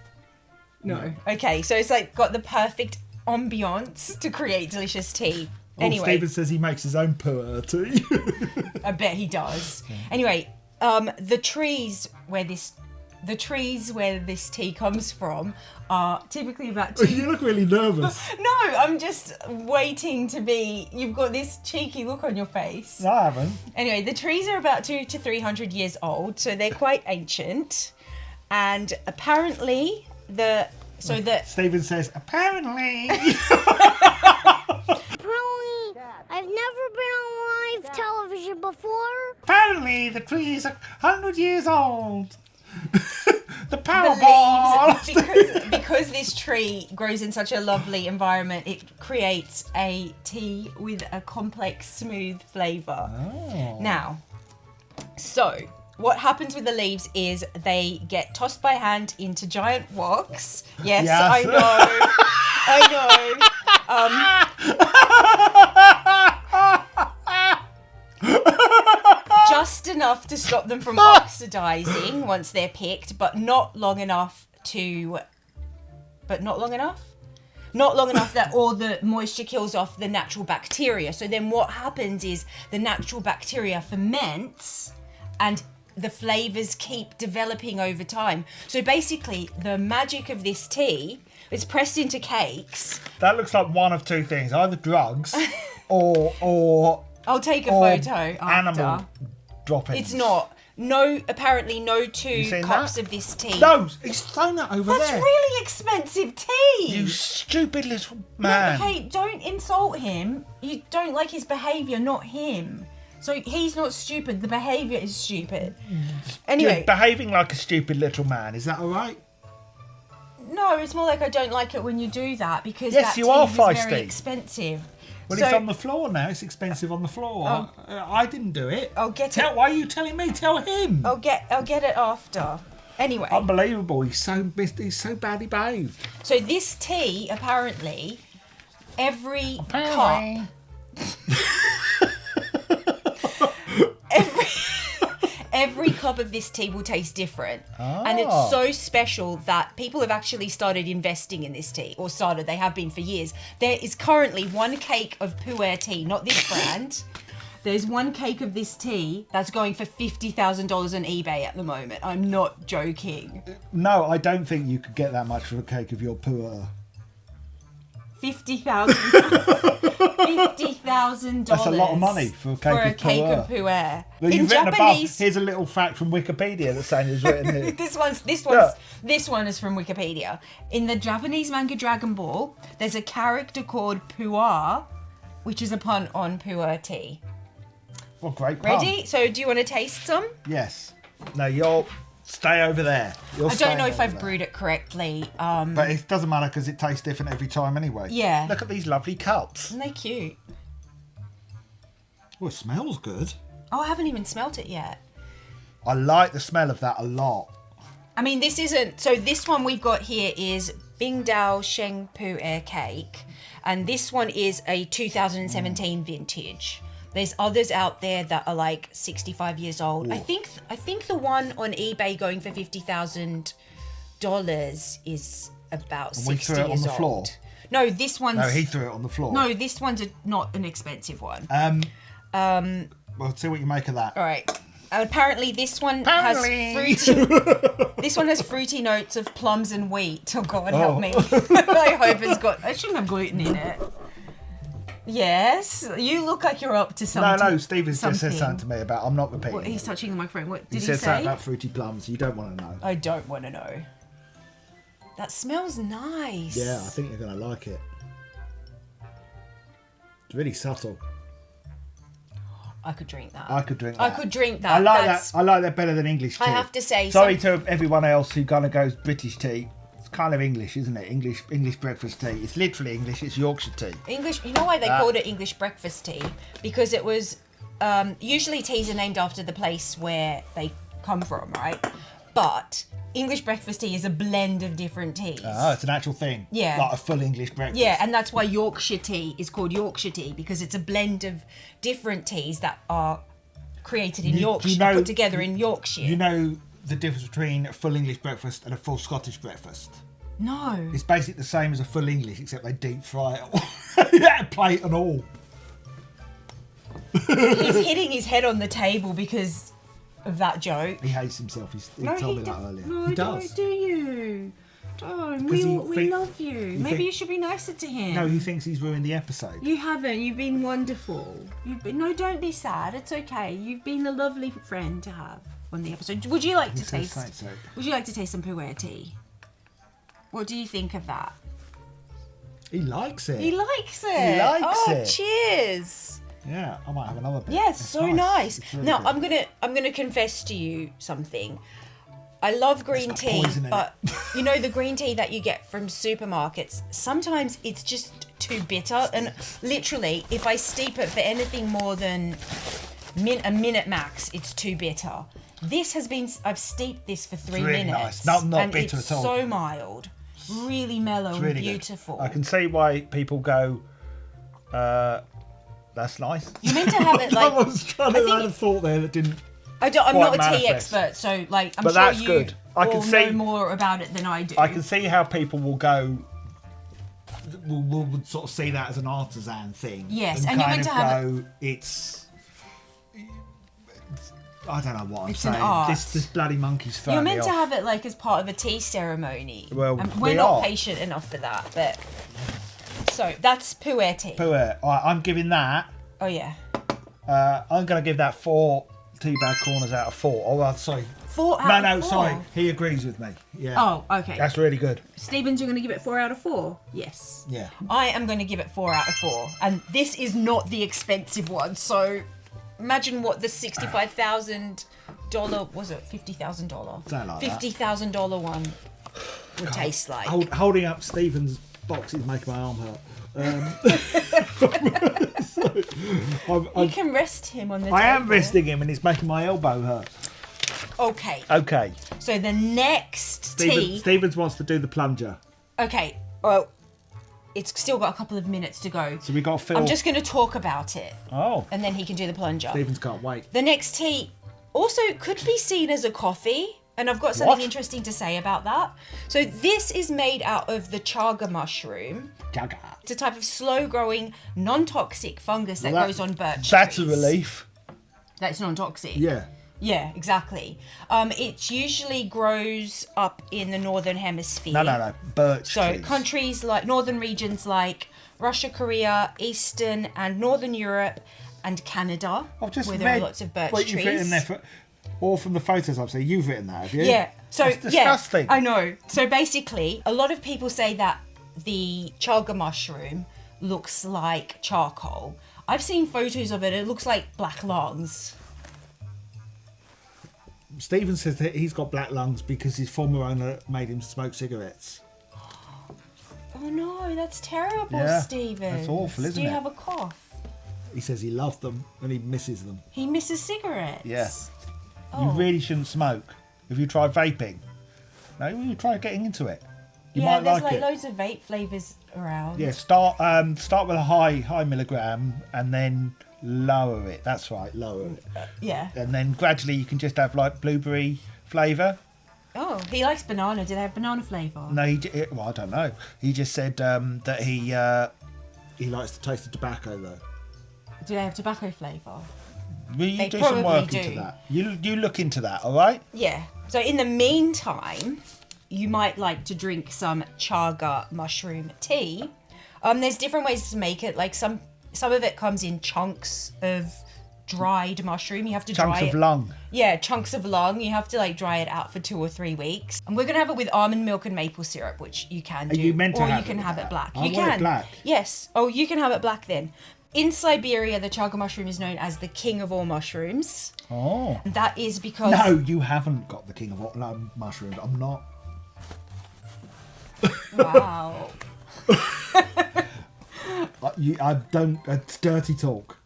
No. Okay, so it's like got the perfect ambiance to create delicious tea. Anyway, Stephen says he makes his own Pu-erh tea. I bet he does. Anyway, the trees where this tea comes from are typically about 2... You look really nervous. No, I'm just waiting to be... You've got this cheeky look on your face. No, I haven't. Anyway, the trees are about 200 to 300 years old, so they're quite ancient. And apparently, Stephen says, apparently. I've never been on live television before. Apparently, the trees are 100 years old. The Powerball. Because this tree grows in such a lovely environment, it creates a tea with a complex, smooth flavour. Oh. Now, so what happens with the leaves is they get tossed by hand into giant woks. Yes. I know. Just enough to stop them from oxidizing once they're picked, but not long enough that all the moisture kills off the natural bacteria. So then what happens is the natural bacteria ferments and the flavors keep developing over time. So basically the magic of this tea is pressed into cakes. That looks like one of two things, either drugs or I'll take a photo animal after. Droppings. It's not. Apparently no 2 cups of this tea. No, he's thrown it over That's there. really expensive tea. You stupid little man. No, okay, don't insult him. You don't like his behaviour, not him. So he's not stupid, the behaviour is stupid. Anyway. You're behaving like a stupid little man, is that alright? No, it's more like I don't like it when you do that because yes, that you tea are is feisty. very expensive. Well, it's on the floor now. It's expensive on the floor. I didn't do it. I'll get it. Why are you telling me? Tell him. I'll get it after. Anyway. Unbelievable. He's so badly behaved. So this tea, apparently, every cup... Every cup of this tea will taste different. And it's so special that people have actually started investing in this tea. They have been for years. There is currently 1 cake of Pu-erh tea, not this brand. There's 1 cake of this tea that's going for $50,000 on eBay at the moment. I'm not joking. No, I don't think you could get that much for a cake of your Pu-erh. 50,000. $50,000. That's a lot of money for a cake of Pu-erh. Well, In you've written above, Japanese, here's a little fact from Wikipedia that Sanja's written here. this one is from Wikipedia. In the Japanese manga Dragon Ball, there's a character called Pu-erh, which is a pun on Pu-erh tea. What great pun. Ready? So do you want to taste some? Yes. No, you'll stay over there. I don't know if I've brewed it correctly. But it doesn't matter because it tastes different every time anyway. Yeah. Look at these lovely cups. Isn't they cute? Oh, it smells good. Oh, I haven't even smelt it yet. I like the smell of that a lot. I mean, this isn't... So this one we've got here is Bingdao Sheng Pu-erh cake. And this one is a 2017 vintage. There's others out there that are like 65 years old. Ooh. I think the one on eBay going for $50,000 is about 60 years old. We threw it on the floor? No, this one's... No, he threw it on the floor. No, this one's not an expensive one. Well, see what you make of that. All right. Apparently this one has fruity... This one has fruity notes of plums and wheat. Oh, God, help me. I hope it's got... It shouldn't have gluten in it. Yes, you look like you're up to something. No, Stephen's just said something to me about... I'm not repeating. What, he's touching the microphone. What did he said say? Something about fruity plums. You don't want to know. I don't want to know. That smells nice. Yeah, I think you're going to like it. It's really subtle. I could drink that. I could drink that. I could drink that. I like that. I like that better than English tea. I have to say... Sorry to everyone else who kind of goes British tea. It's kind of English, isn't it? English breakfast tea. It's literally English. It's Yorkshire tea. English. You know why they called it English breakfast tea? Because it was... usually teas are named after the place where they come from, right? But English breakfast tea is a blend of different teas. Oh, it's an actual thing. Yeah. Like a full English breakfast. Yeah, and that's why Yorkshire tea is called Yorkshire tea, because it's a blend of different teas that are created in Yorkshire, put together in Yorkshire. You know the difference between a full English breakfast and a full Scottish breakfast? No. It's basically the same as a full English, except they deep fry it all. Yeah, plate and all. He's hitting his head on the table because of that joke. He hates himself. He told me that earlier. No, he does. Do you? Don't. We love you. Maybe you should be nicer to him. No, he thinks he's ruined the episode. You haven't. You've been wonderful. No, don't be sad. It's okay. You've been a lovely friend to have on the episode. Would you like to taste? Would you like to taste some Pu-erh tea? What do you think of that? He likes it. He likes it. He likes it. Cheers. Yeah, I might have another bit. Yes, it's so nice. Really now good. I'm gonna confess to you something. I love green tea, but you know the green tea that you get from supermarkets, sometimes it's just too bitter, and literally if I steep it for anything more than a minute max, it's too bitter. I've steeped this for 3 really minutes. Nice. Not and bitter it's at all. So mild, really mellow really and beautiful. Good. I can see why people go, that's nice. You're meant to have it like... I was trying to add a thought there that didn't... I'm not a tea expert, so like I'm sure you good. I can see, know more about it than I do. I can see how people will go, will sort of see that as an artisan thing. Yes, and you're meant to have it's I don't know what I'm it's saying. An art. This bloody monkey's throwing You're me meant to off. have it like as part of a tea ceremony. Well, we're not patient enough for that, but so that's Pu-erh tea. Pu-erh. I'm giving that. Oh yeah. I'm going to give that 4 tea bag corners out of 4. Oh, well, sorry. 4 out of 4? Sorry. He agrees with me. Yeah. Oh, okay. That's really good. Stevens, you're going to give it 4 out of 4? Yes. Yeah. I am going to give it 4 out of 4. And this is not the expensive one. So imagine what the $65,000, was it $50,000? Something like $50,000 one would taste like. Holding up Stephen's box is making my arm hurt. You can rest him on the table. I am resting him and it's making my elbow hurt. Okay. Okay. So the next tea... Stevens wants to do the plunger. Okay. Well, it's still got a couple of minutes to go. So we got Phil. I'm just going to talk about it. Oh. And then he can do the plunger. Stevens can't wait. The next tea also could be seen as a coffee. And I've got something interesting to say about that. So this is made out of the chaga mushroom. Chaga. It's a type of slow-growing, non-toxic fungus that goes on birch That's trees. a relief. That's non-toxic. Yeah. Yeah, exactly. It usually grows up in the northern hemisphere. No. Birch So trees. countries like northern regions like Russia, Korea, Eastern and Northern Europe, and Canada, I've just where read there are lots of birch what trees. you've written there, all from the photos I've seen. You've written that, have you? Yeah. So It's disgusting. yeah, I know. So basically, a lot of people say that the chaga mushroom looks like charcoal. I've seen photos of it. It looks like black lungs. Stephen says that he's got black lungs because his former owner made him smoke cigarettes. Oh no, that's terrible, Yeah, Stephen. that's awful, isn't Do you it? have a cough? He says he loved them and he misses them. He misses cigarettes. Yeah. Oh. You really shouldn't smoke. Have you tried vaping? No, you try getting into it. You Yeah, might there's like like it. loads of vape flavors around. Yeah, start with a high milligram and then lower it. That's right, lower it. Yeah. And then gradually you can just have like blueberry flavour. Oh, he likes banana. Do they have banana flavour? No, well, I don't know. He just said that he likes the taste of tobacco though. Do they have tobacco flavour? Will you They do some work probably into do. that? You look into that, all right? Yeah. So in the meantime, you might like to drink some chaga mushroom tea. There's different ways to make it. Like some of it comes in chunks of dried mushroom. You have to Chunks dry of it. lung. Yeah, chunks of lung. You have to like dry it out for 2 or 3 weeks. And we're gonna have it with almond milk and maple syrup, which you can do. you meant to or have you can it have with it that? black. I You want it can. black. Yes. Oh, you can have it black then. In Siberia, the chaga mushroom is known as the king of all mushrooms. Oh. And that is because No, you haven't got the king of all mushrooms. I'm not. wow. I don't. It's dirty talk.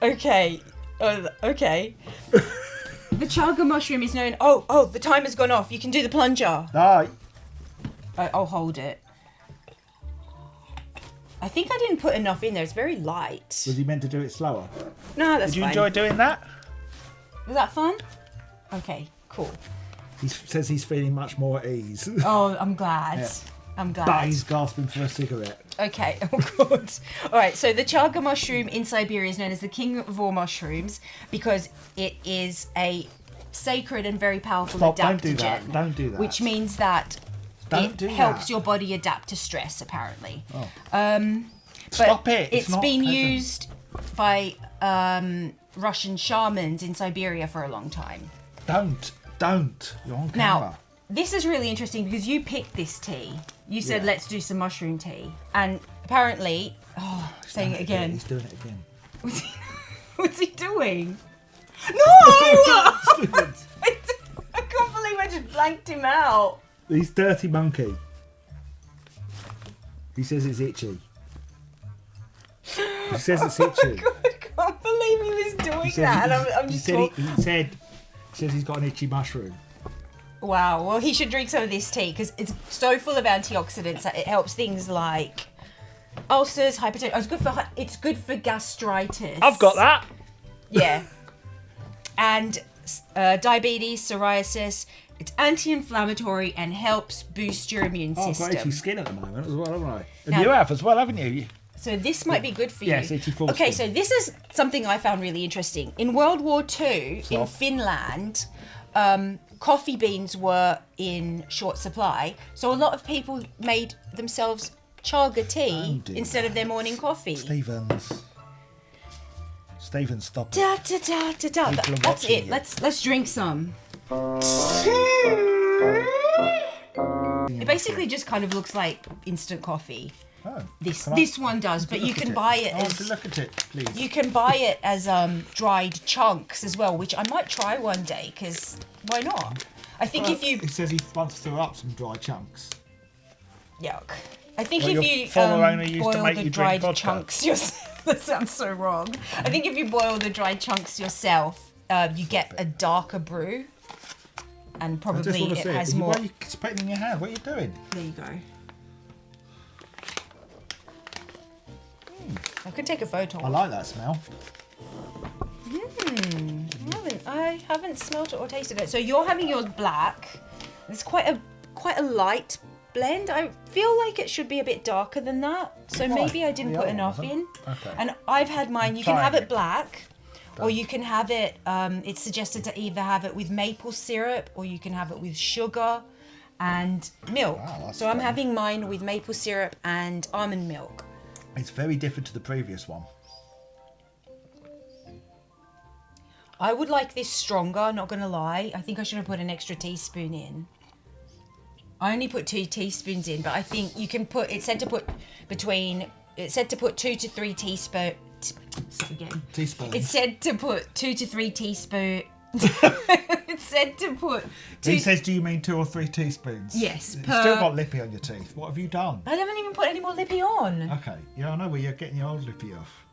Okay. Okay. The chaga mushroom is known. Oh, the timer's gone off. You can do the plunger. Aye. I'll hold it. I think I didn't put enough in there. It's very light. Was he meant to do it slower? No, that's Did you fine. enjoy doing that? Was that fun? Okay, cool. He says he's feeling much more at ease. Oh, I'm glad. Yeah. I'm glad. But he's gasping for a cigarette. Okay, oh god. Alright, so the chaga mushroom in Siberia is known as the king of all mushrooms because it is a sacred and very powerful Stop, adaptogen. don't do that. Don't do that. Which means that Don't it do helps that. your body adapt to stress, apparently. Oh. But Stop it. It's not been pleasant. used by Russian shamans in Siberia for a long time. Don't. You're on camera. Now, this is really interesting because you picked this tea. You said, Yeah. let's do some mushroom tea. And apparently, saying it again. He's doing it again. What's he doing? No! Stupid. I can't believe I just blanked him out. He's dirty monkey. He says it's itchy. He says it's itchy. God, I can't believe he was doing He said that. And he- I'm he just said talking. he said he's got an itchy mushroom. Wow, well, he should drink some of this tea because it's so full of antioxidants that it helps things like ulcers, hypertension. It's good for gastritis. I've got that. Yeah. And diabetes, psoriasis. It's anti-inflammatory and helps boost your immune Oh, I've got itchy system. skin at the moment as well, haven't I? And Now- you have as well, haven't you? So this might be good for you. Yes, itchy full Okay, skin. so this is something I found really interesting. In World War II, in Finland, coffee beans were in short supply. So a lot of people made themselves chaga tea Don't do instead of their morning coffee. Stephen, stop it. Da, da, da, da, da. People are That's watching it. you. Let's drink some. It basically just kind of looks like instant coffee. Oh, This one does, but you can buy it I want to as look at it, please. you can buy it as dried chunks as well, which I might try one day because why not? I think if you He says he wants to throw up some dry chunks. yuck. I think Well, if your you former owner used to boil make the you drink dried vodka. chunks yourself, that sounds so wrong. I think if you boil the dried chunks yourself, you get a darker brew, and I just probably want to it see has it. more. Why are you spitting in your hand? What are you doing? There you go. I could take a photo. I like that smell. I haven't smelt it or tasted it. So you're having yours black. It's quite a light blend. I feel like it should be a bit darker than that. So Right. maybe I didn't The put other enough one, in. okay. And I've had mine. You can Trying have it it. black, or you can have it. It's suggested to either have it with maple syrup or you can have it with sugar and milk. Wow, that's So I'm strange. having mine with maple syrup and almond milk. It's very different to the previous one. I would like this stronger, not going to lie. I think I should have put an extra teaspoon in. I only put 2 teaspoons in, but I think you can put, it's said to put 2 to 3 teaspoons. Teaspoons. It's said to put 2 to 3 teaspoons. It's said to put. He says, do you mean 2 or 3 teaspoons? Yes. You've still got lippy on your teeth. What have you done? I haven't even put any more lippy on. Okay. Yeah, I know where you're getting your old lippy off.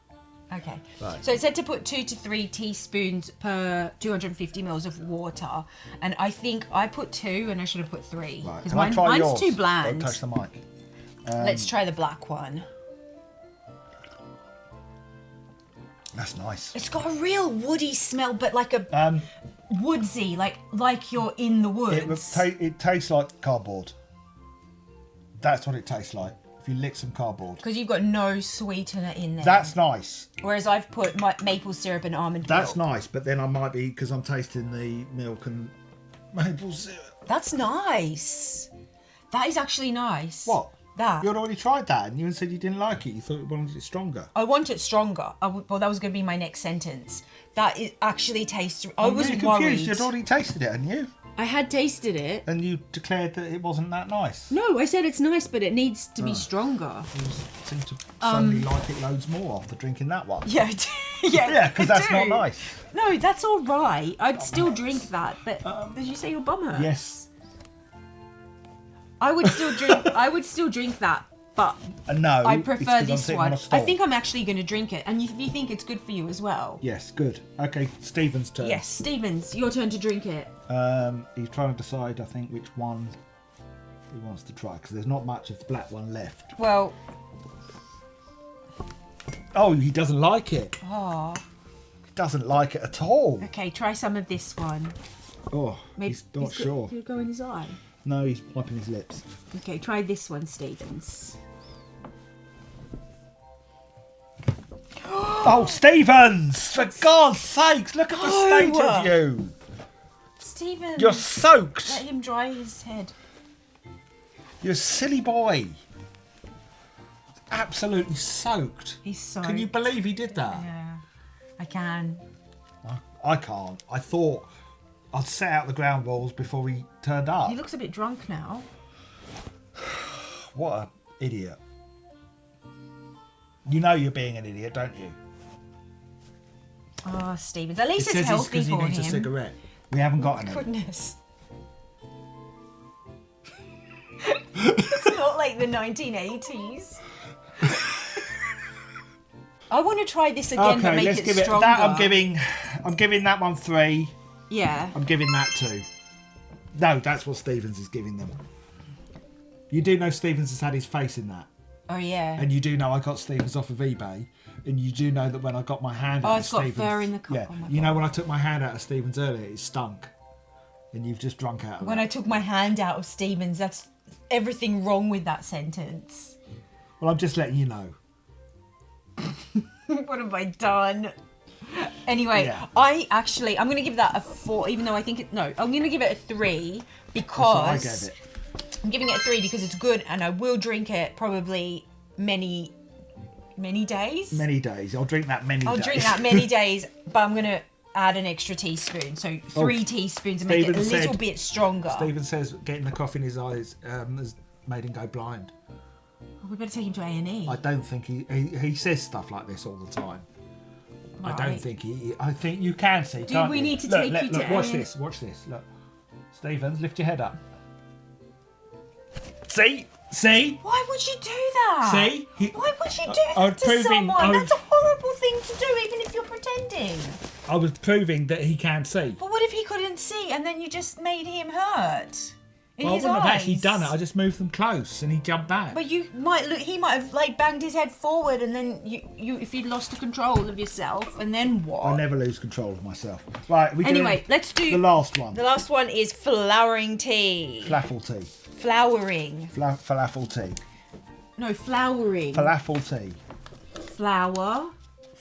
Okay. Right. So it said to put 2 to 3 teaspoons per 250 mils of water, and I think I put 2, and I should have put 3 Right. because Can I try mine's yours? too bland. Don't touch the mic. Let's try the black one. That's nice. It's got a real woody smell, but like a woodsy, like you're in the woods. It tastes like cardboard. That's what it tastes like. If you lick some cardboard. Because you've got no sweetener in there. That's nice. Whereas I've put maple syrup and almond That's milk. nice, but then I might be, because I'm tasting the milk and maple syrup. That's nice. That is actually nice. What? That. You'd already tried that and you said you didn't like it. You thought you wanted it stronger. I want it stronger. Well, that was going to be my next sentence. That it actually tastes. I I'm was really worried. confused. You'd already tasted it, hadn't you? I had tasted it. And you declared that it wasn't that nice. No, I said it's nice, but it needs to be stronger. You seem to suddenly like it loads more after drinking that one. Yeah, Yeah, because I that's do. not nice. No, that's all right. I'd still drink that, but did you say your bum hurts? Yes. I would still drink. I would still drink that, but No. I it's prefer 'cause I'm this sitting one. on a I stool. think I'm actually going to drink it, and if you think it's good for you as well. Yes, good. Okay, Stephen's turn. Yes, Stevens, your turn to drink it. He's trying to decide, I think, which one he wants to try, because there's not much of the black one left. Well, Oh, he doesn't like it. oh, He doesn't like it at all. okay. Try some of this one. Oh, he's not sure. Could go in his eye. No, he's wiping his lips. Okay, try this one, Stevens. Oh, Stevens! For God's sakes, look at the state of you. Stevens, You're soaked. let him dry his head. You're a silly boy. Absolutely soaked. He's so. Can you believe he did that? Yeah, I can. I can't. I thought I'd set out the ground rules before he turned up. He looks a bit drunk now. What an idiot. You know you're being an idiot, don't you? Oh, Stevens. At least It it's says healthy because he for needs a him. cigarette. We haven't got any. Goodness. It's not like the 1980s. I want to try this again, but Okay, make let's it give it stronger. that. I'm giving that one 3. Yeah. I'm giving that 2. No, that's what Stevens is giving them. You do know Stevens has had his face in that. Oh yeah. And you do know I got Stevens off of eBay. And you do know that when I got my hand out of it's got Stevens... fur in the cup. Yeah, Oh my you know God. when I took my hand out of Stevens earlier, it stunk. And you've just drunk out of When it. I took my hand out of Stevens, that's everything wrong with that sentence. Well, I'm just letting you know. What have I done? Anyway, Yeah. I'm going to give that a 4, even though I think I'm going to give it a 3 That's what I because gave it. I'm giving it a 3 because it's good and I will drink it probably many days. Many days. I'll drink that many days. I'll drink that many days, but I'm going to add an extra teaspoon. So 3 teaspoons and make it a Stephen little said- bit stronger. Stephen says getting the coffee in his eyes has made him go blind. We better take him to A&E. I don't think he says stuff like this all the time. I don't Right. think I think you can see. Can't we you? need to Look, take you to watch A&E? this. Watch this. Look, Stevens, lift your head up. See. Why would you do that? See? Why would you do I that was to proving- someone? I was- That's a horrible thing to do, even if you're pretending. I was proving that he can see. But what if he couldn't see and then you just made him hurt? In Well, I his wouldn't have actually eyes? done it. I just moved them close and he jumped back. But he might have like banged his head forward and then you if you'd lost the control of yourself and then what? I never lose control of myself. Right. Anyway, let's do the last one. The last one is flowering tea. Falafel tea. Flowering. Falafel tea. No, flowering. Falafel tea. Flower.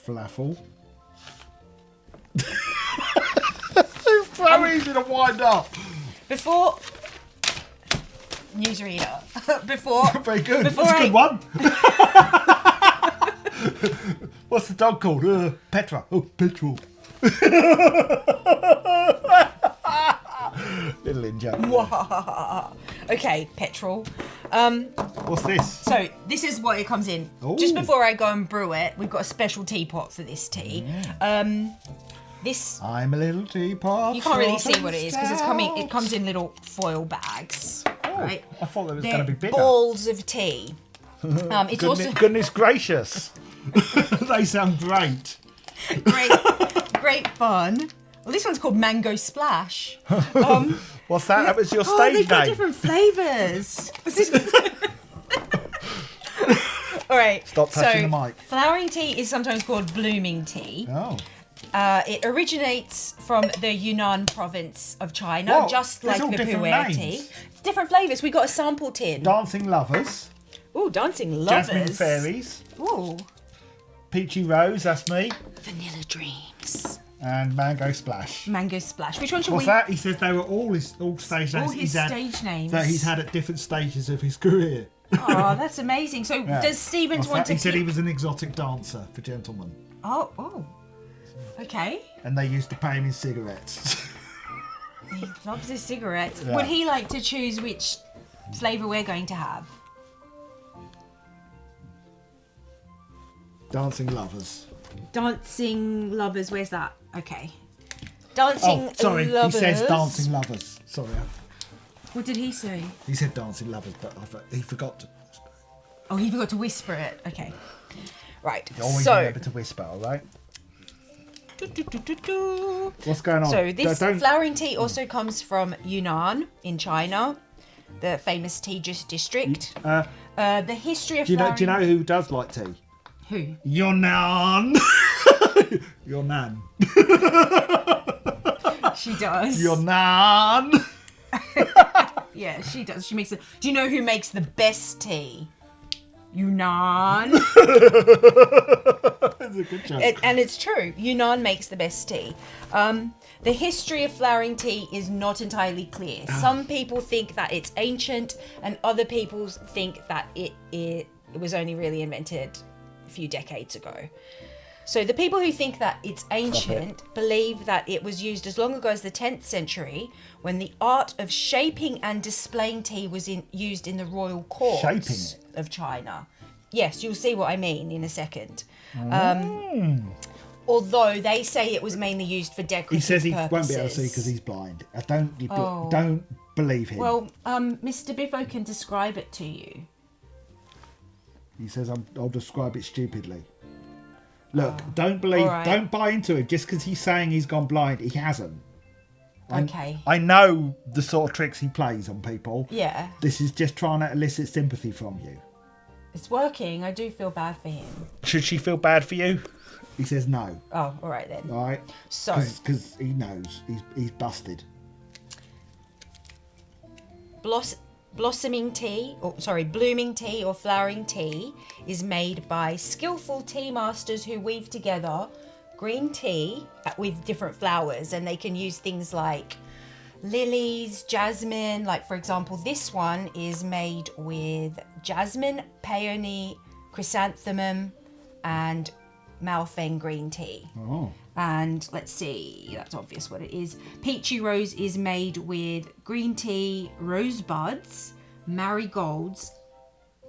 Falafel. It's so easy to wind up. Before newsreader. Before Very good. Before That's a good one. What's the dog called? Petra. Oh, petrol. Little in-joke. Okay, petrol. What's this? So this is what it comes in. Ooh. Just before I go and brew it, we've got a special teapot for this tea. This I'm a little teapot. you can't really see short what it and is because stout. it comes in little foil bags. Right? I thought it was They're going to be bigger. balls of tea. It's also Goodness gracious. They sound great. great fun. Well, this one's called Mango Splash. What's that? That was your Oh, stage they've got name. different flavours. All right. Stop touching the mic. Flowering tea is sometimes called blooming tea. Oh. It originates from the Yunnan province of China, Whoa, just there's like all the different Pu-erh names. tea. Different flavours. We got a sample tin. Dancing Lovers. Ooh, dancing lovers. Jasmine Fairies. Ooh, Peachy Rose, that's me. vanilla dreams. And Mango Splash. Mango Splash. Which one should What's we? that? He says they were all stage names All his had, stage names. that he's had at different stages of his career. Oh, that's amazing. So Yeah. does Stevens What's want that? to? He said he keep- was an exotic dancer for gentlemen. Oh. Okay. And they used to pay him in cigarettes. He loves his cigarettes. Yeah. Would he like to choose which flavour we're going to have? Dancing Lovers. Dancing lovers. Where's that? Okay. Dancing Oh, sorry. lovers. He says Dancing Lovers. Sorry. What did he say? He said Dancing Lovers, but he forgot to. Oh, he forgot to whisper it. Okay. Right. Always So. remember to whisper, all right? do-do-do-do-do. What's going on? So this Don't- flowering tea also comes from Yunnan in China, the famous tea district. The history of Do you flowering... know who does like tea? Who? Your nan. Your nan. She does. Your nan. Yeah, she does. She makes it. Do you know who makes the best tea? Yunnan. That's a good joke. And it's true. Yunnan makes the best tea. The history of flowering tea is not entirely clear. Some people think that it's ancient, and other people think that it was only really invented a few decades ago. So the people who think that it's ancient believe that it was used as long ago as the 10th century, when the art of shaping and displaying tea was used in the royal courts Shaping of China. Yes, you'll see what I mean in a second. Although they say it was mainly used for decorative He says he purposes. won't be able to see because he's blind. Don't believe him. Well, Mr. Biffo can describe it to you. He says I'll describe it stupidly. Look, don't believe, all right. don't buy into it just because he's saying he's gone blind. He hasn't. Okay. I know the sort of tricks he plays on people. Yeah, This is just trying to elicit sympathy from you. it's working. I do feel bad for him. Should she feel bad for you? He says no. Oh, all right then. All right. So, Because he knows he's busted. blooming tea or flowering tea is made by skillful tea masters who weave together green tea with different flowers, and they can use things like lilies, jasmine. Like for example, this one is made with jasmine, peony, chrysanthemum, and Malfeng green tea. Oh. And let's see, that's obvious what it is. Peachy Rose is made with green tea, rosebuds, marigolds,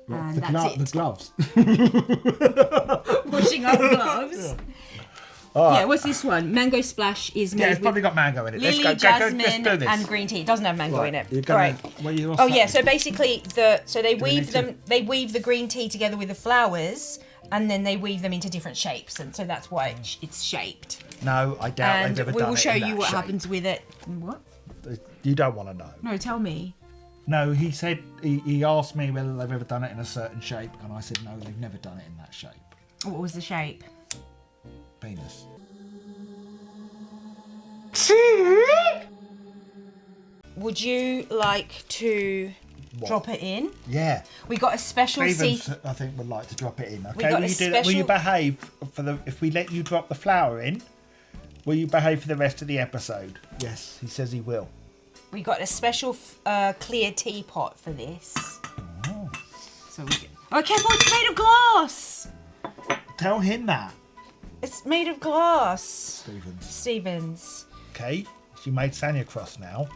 and that's The gloves. it. Washing up gloves. Yeah, what's this one? Mango Splash is made Yeah, it's with probably got mango in it. lily, Let's jasmine, let's do this. and green tea. It doesn't have mango in it. You're All gonna, right. well, you're Oh yeah, so saying- basically they weave need to- they weave the green tea together with the flowers, and then they weave them into different shapes, and so that's why it's shaped. No, I doubt And they've ever we done will it show in you that what shape. happens with it. What? You don't want to know. No, tell me. No, he said he asked me whether they've ever done it in a certain shape, and I said no, they've never done it in that shape. What was the shape? Penis. Would you like to drop it in? Yeah. We got a special Stevens, I think, would like to drop it in. Okay, got will a you do that? Will you special- behave if we let you drop the flour in? Will you behave for the rest of the episode? Yes, he says he will. We got a special clear teapot for this. Oh. So we. Oh, careful! It's made of glass. tell him that. It's made of glass. Stevens. Okay, she made Sanja cross now.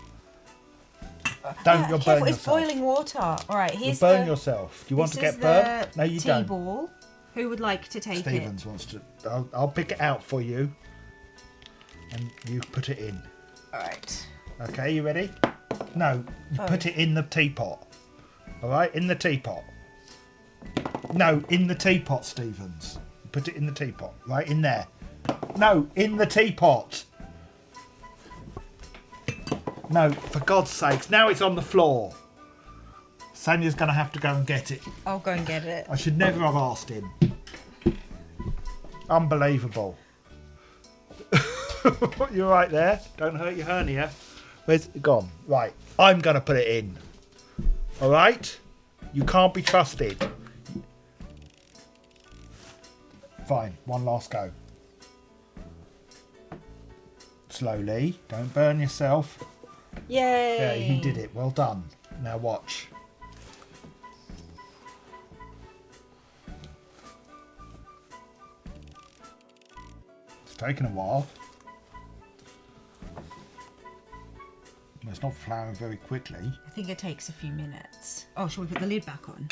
Don't, you'll burn Careful, yourself. it's boiling water. All right, You'll here's burn the... yourself. Do you want to This get is burnt? the No, you tea don't. ball. Who would like to take Stevens wants to. I'll pick it out for you. And you put it in. it? All right. Okay, you ready? No, you put it in the teapot. All right, in the teapot. No, in the teapot, Stevens. Put it in the teapot. Right in there. No, in the teapot. No, for God's sakes. Now it's on the floor. Sanja's going to have to go and get it. I'll go and get it. I should never have asked him. Unbelievable. You're right there. Don't hurt your hernia. Where's it gone? Right. I'm going to put it in. All right? You can't be trusted. Fine. One last go. Slowly. Don't burn yourself. Yay! Yeah, he did it. Well done. Now watch. It's taken a while. It's not flouring very quickly. I think it takes a few minutes. Oh, shall we put the lid back on?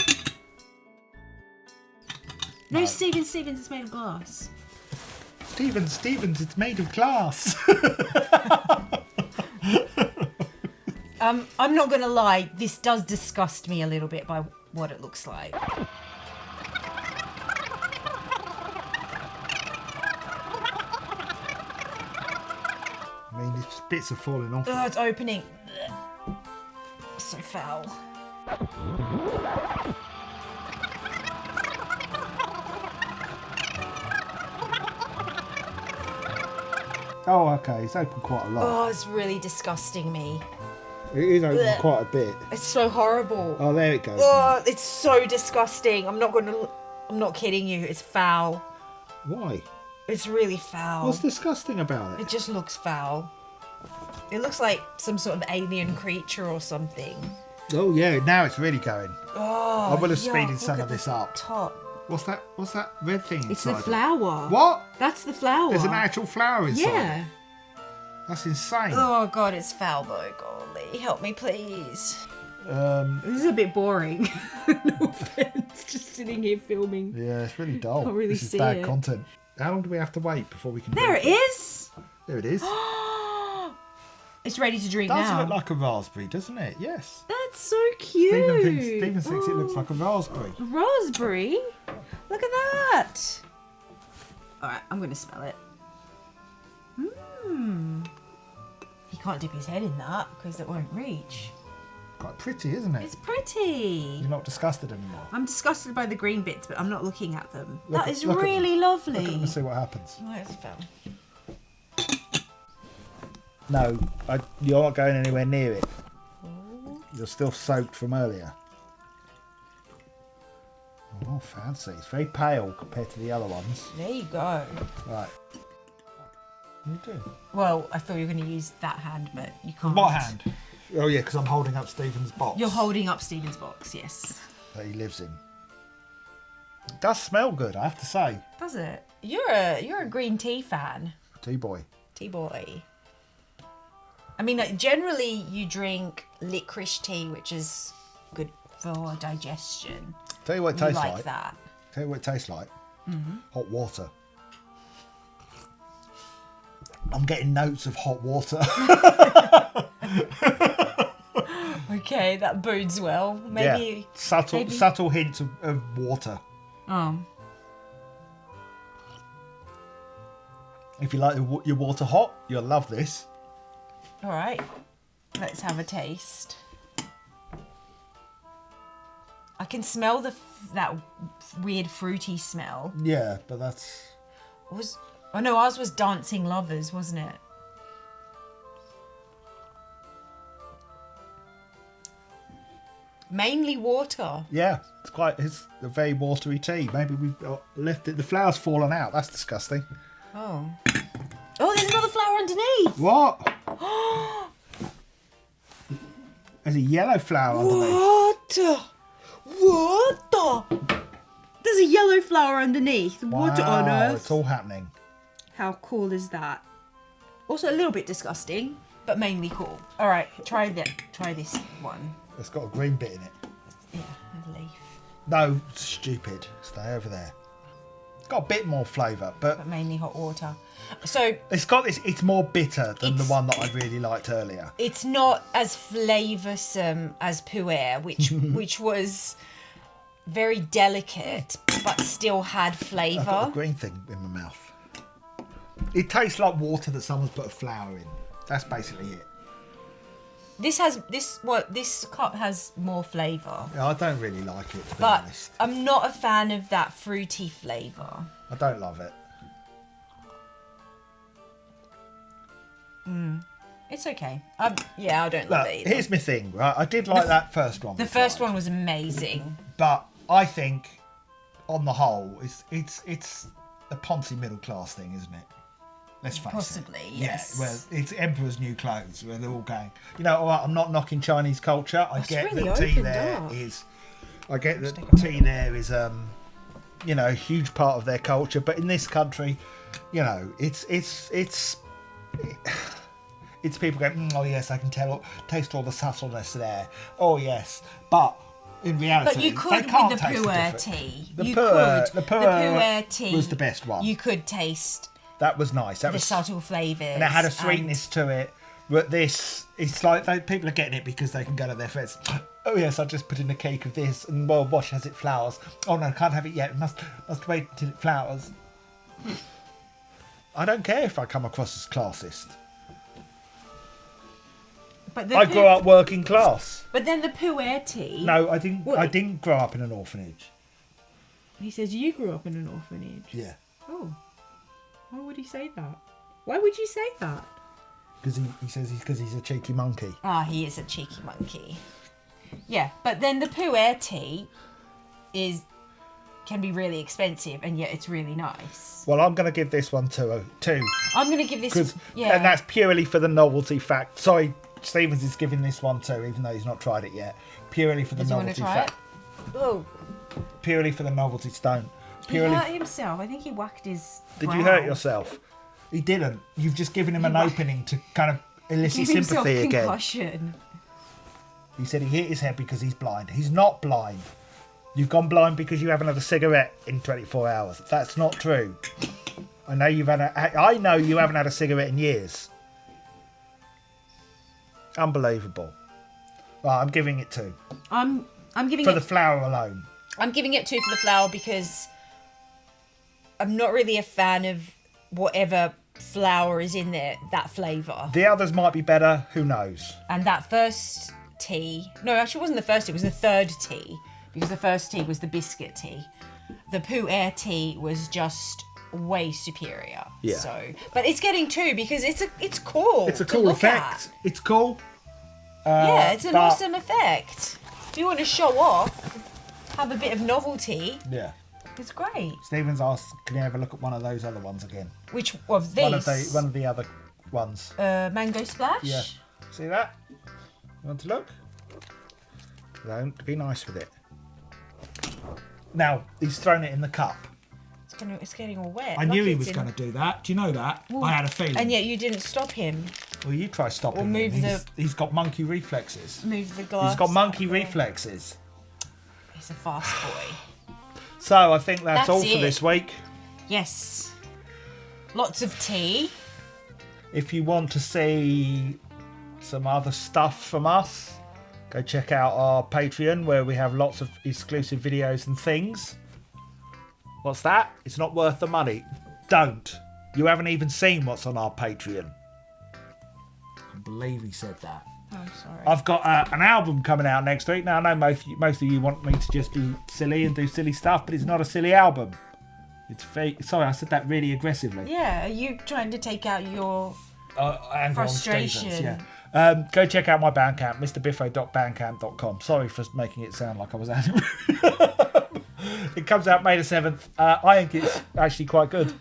No, Stevens, it's made of glass. Stevens, it's made of glass. I'm not gonna lie, this does disgust me a little bit by what it looks like. I mean, its bits are falling off. Oh, it's opening. So foul. Oh, okay. It's open quite a lot. Oh, it's really disgusting me. It is open quite a bit. It's so horrible. Oh, there it goes. Oh, it's so disgusting. I'm not kidding you. It's foul. Why? It's really foul. What's disgusting about It it? just looks foul. It looks like some sort of alien creature or something. Oh, yeah. Now it's really going. Oh, I would have yuck, speeded look some at of this the up. Top. What's that red thing It's the inside it? flower. What? That's the flower. There's an actual flower inside Yeah. it. That's insane. Oh god, it's foul though. Golly, help me please. This is a bit boring. No offense, just sitting here filming. Yeah, it's really dull. Can't really this is see bad it. content. How long do we have to wait before we can There drink it is. There it is. It's ready to drink Does now. look like a raspberry, doesn't it? Yes. That's so cute. Stephen thinks it looks like a raspberry. Raspberry? Look at that. Alright, I'm going to smell it. He can't dip his head in that because it won't reach. Quite pretty, isn't it? It's pretty. You're not disgusted anymore. I'm disgusted by the green bits, but I'm not looking at them. Look That at- is look at them. really lovely. Look at them and see what happens. Oh, it's foul. No, you're not going anywhere near it. You're still soaked from earlier. Oh, fancy. It's very pale compared to the other ones. There you go. Right. What are you doing? Well, I thought you were going to use that hand, but you can't. What hand? Oh, yeah, because I'm holding up Stephen's box. You're holding up Stephen's box, yes. That he lives in. It does smell good, I have to say. Does it? You're a green tea fan. Tea boy. Tea boy. I mean, like, generally you drink licorice tea, which is good for digestion. Tell you what it You tastes like like. that. Tell you what it tastes like. Hot water. I'm getting notes of hot water. Okay, that bodes well. Maybe. Yeah. maybe- Subtle hints of water. If you like your water hot, you'll love this. All right. Let's have a taste. I can smell that weird fruity smell. Yeah, but that's... Oh no, ours was Dancing Lovers, wasn't it? Mainly water. Yeah, it's a very watery tea. Maybe we've left it... The flower's fallen out. That's disgusting. Oh. Oh, there's another flower underneath. What? There's a yellow flower underneath. What? There's there's a yellow flower underneath. What on Wow, earth? it's all happening. How cool is that? Also a little bit disgusting, but mainly cool. All right, try this one. It's got a green bit in it. Yeah, a leaf. No, stupid. Stay over there. It's got a bit more flavour, but Mainly hot water. So it's got this. It's more bitter than the one that I really liked earlier. it's not as flavoursome as Pu-erh, which was very delicate but still had I've got a flavour. green thing in my mouth. It tastes like water that someone's put a flower in. That's basically it. This cup has more flavour, Yeah, I don't really like it, to be but honest. I'm not a fan of that fruity flavour. I don't love it. It's okay. Yeah, I don't Look, love it either. here's my thing, right? I did like that first one. The first one was amazing. But I think, on the whole, it's a Ponzi middle class thing, isn't it? Let's face Possibly, it. yes. Yeah, well, it's Emperor's New Clothes, where they're all going, you know, all right, I'm not knocking Chinese culture. I That's get really that tea opened there up. is, I get that tea there is, you know, a huge part of their culture. But in this country, you know, it's people going, oh yes, I can taste all the subtleness there. Oh yes, but in reality, But you could they can't with the taste Pu-erh difference. tea. The You Pu-erh- could. the The Pu-erh Pu-erh tea was the best one. You could taste That was nice. That the was subtle flavours. and it had a sweetness to it. But this, it's like people are getting it because they can go to their friends. Oh yes, I just put in a cake of this, and well, wash has it flowers. Oh no, I can't have it yet. Must wait until it flowers. I don't care if I come across as classist. But I grew up working class. But then the Pu-erh tea. No, I didn't. What? I didn't grow up in an orphanage. He says you grew up in an orphanage. Yeah, Oh. Why would he say that? Why would you say that? because he says he's a cheeky monkey. Ah, he is a cheeky monkey. Yeah, but then the Pu-erh tea can be really expensive, and yet it's really nice. Well, I'm going to give this one two. I'm gonna give this. And Yeah. that's purely for the novelty fact. Sorry, Stevens is giving this one too, even though he's not tried it yet. Purely for the Does he want to novelty try it? fact. Oh, Purely for the novelty stone. he Purely. hurt himself. I think he whacked his. Did you brow. hurt yourself? He didn't. You've just given him an opening to kind of elicit Give himself sympathy again. concussion. He said he hit his head because he's blind. He's not blind. You've gone blind because you haven't had a cigarette in 24 hours. That's not true. I know you haven't had a cigarette in years. Unbelievable. Right, I'm giving it 2 I'm giving for it. the flower alone. I'm giving it 2 for the flower because I'm not really a fan of whatever flower is in there. That flavour. The others might be better. Who knows? And that first tea. No, actually, it wasn't the first tea. It was the third tea because the first tea was the biscuit tea. The Pu-erh tea was just way superior. Yeah. So, but it's getting 2 because it's cool. It's a to cool look effect. at. It's cool. Yeah, it's an but- awesome effect. If you want to show off, have a bit of novelty. Yeah. It's great. Stevens asked, can you have a look at one of those other ones again? Which of these? One of the other ones. Mango splash. Yeah. See that? You want to look? Don't be nice with it. Now, he's thrown it in the cup. It's getting all wet. I knew Lucky he it's was in- going to do that. Do you know that? I had a feeling. And yet you didn't stop him. Well, you try stopping him. move He's got monkey reflexes. Move the glass. He's got monkey out of the way. reflexes. He's a fast boy. So I think that's all That's for it. this week. Yes. Lots of tea. If you want to see some other stuff from us, go check out our Patreon where we have lots of exclusive videos and things. What's that? It's not worth the money. Don't. You haven't even seen what's on our Patreon. I believe he said that. I'm sorry. I've got an album coming out next week. Now, I know most of you want me to just be silly and do silly stuff, but it's not a silly album. It's fake. Sorry, I said that really aggressively. Yeah, are you trying to take out your Anger on frustration? Stevens, yeah. Go check out my Bandcamp, mrbiffo.bandcamp.com. Sorry for making it sound like I was angry. It comes out May the 7th. I think it's actually quite good.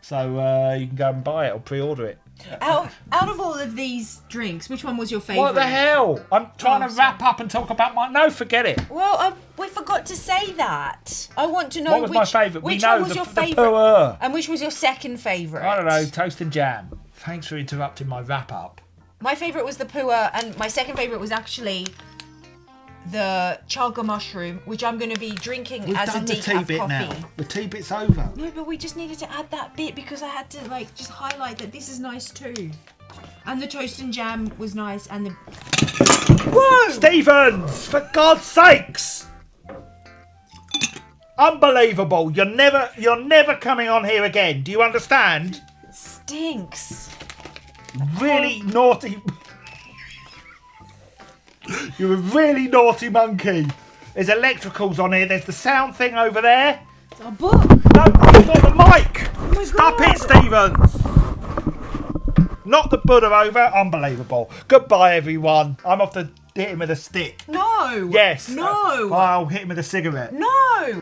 So you can go and buy it or pre-order it. Out of all of these drinks, which one was your favourite? What the hell? I'm trying to sorry. wrap up and talk about my... No, forget it. Well, we forgot to say that. I want to know What was my favourite? Which We know one was the your the favourite? Pu-erh. And which was your second favourite? I don't know, toast and jam. Thanks for interrupting my wrap up. My favourite was the Pu-erh, and my second favourite was actually the Chaga mushroom, which I'm going to be drinking We've as a done the tea decaf bit coffee. now. The tea bit's over. No, but we just needed to add that bit because I had to just highlight that this is nice too. And the toast and jam was nice, and the... Whoa! Stevens, for God's sakes! Unbelievable. You're never coming on here again. Do you understand? Stinks. Really naughty. You're a really naughty monkey. There's electricals on here. There's the sound thing over there. A book. No, it's not the mic. my Stop God. it, Stevens. Knock the Buddha over. Unbelievable. Goodbye, everyone. I'm off to hit him with a stick. No. Yes. No. I'll hit him with a cigarette. No.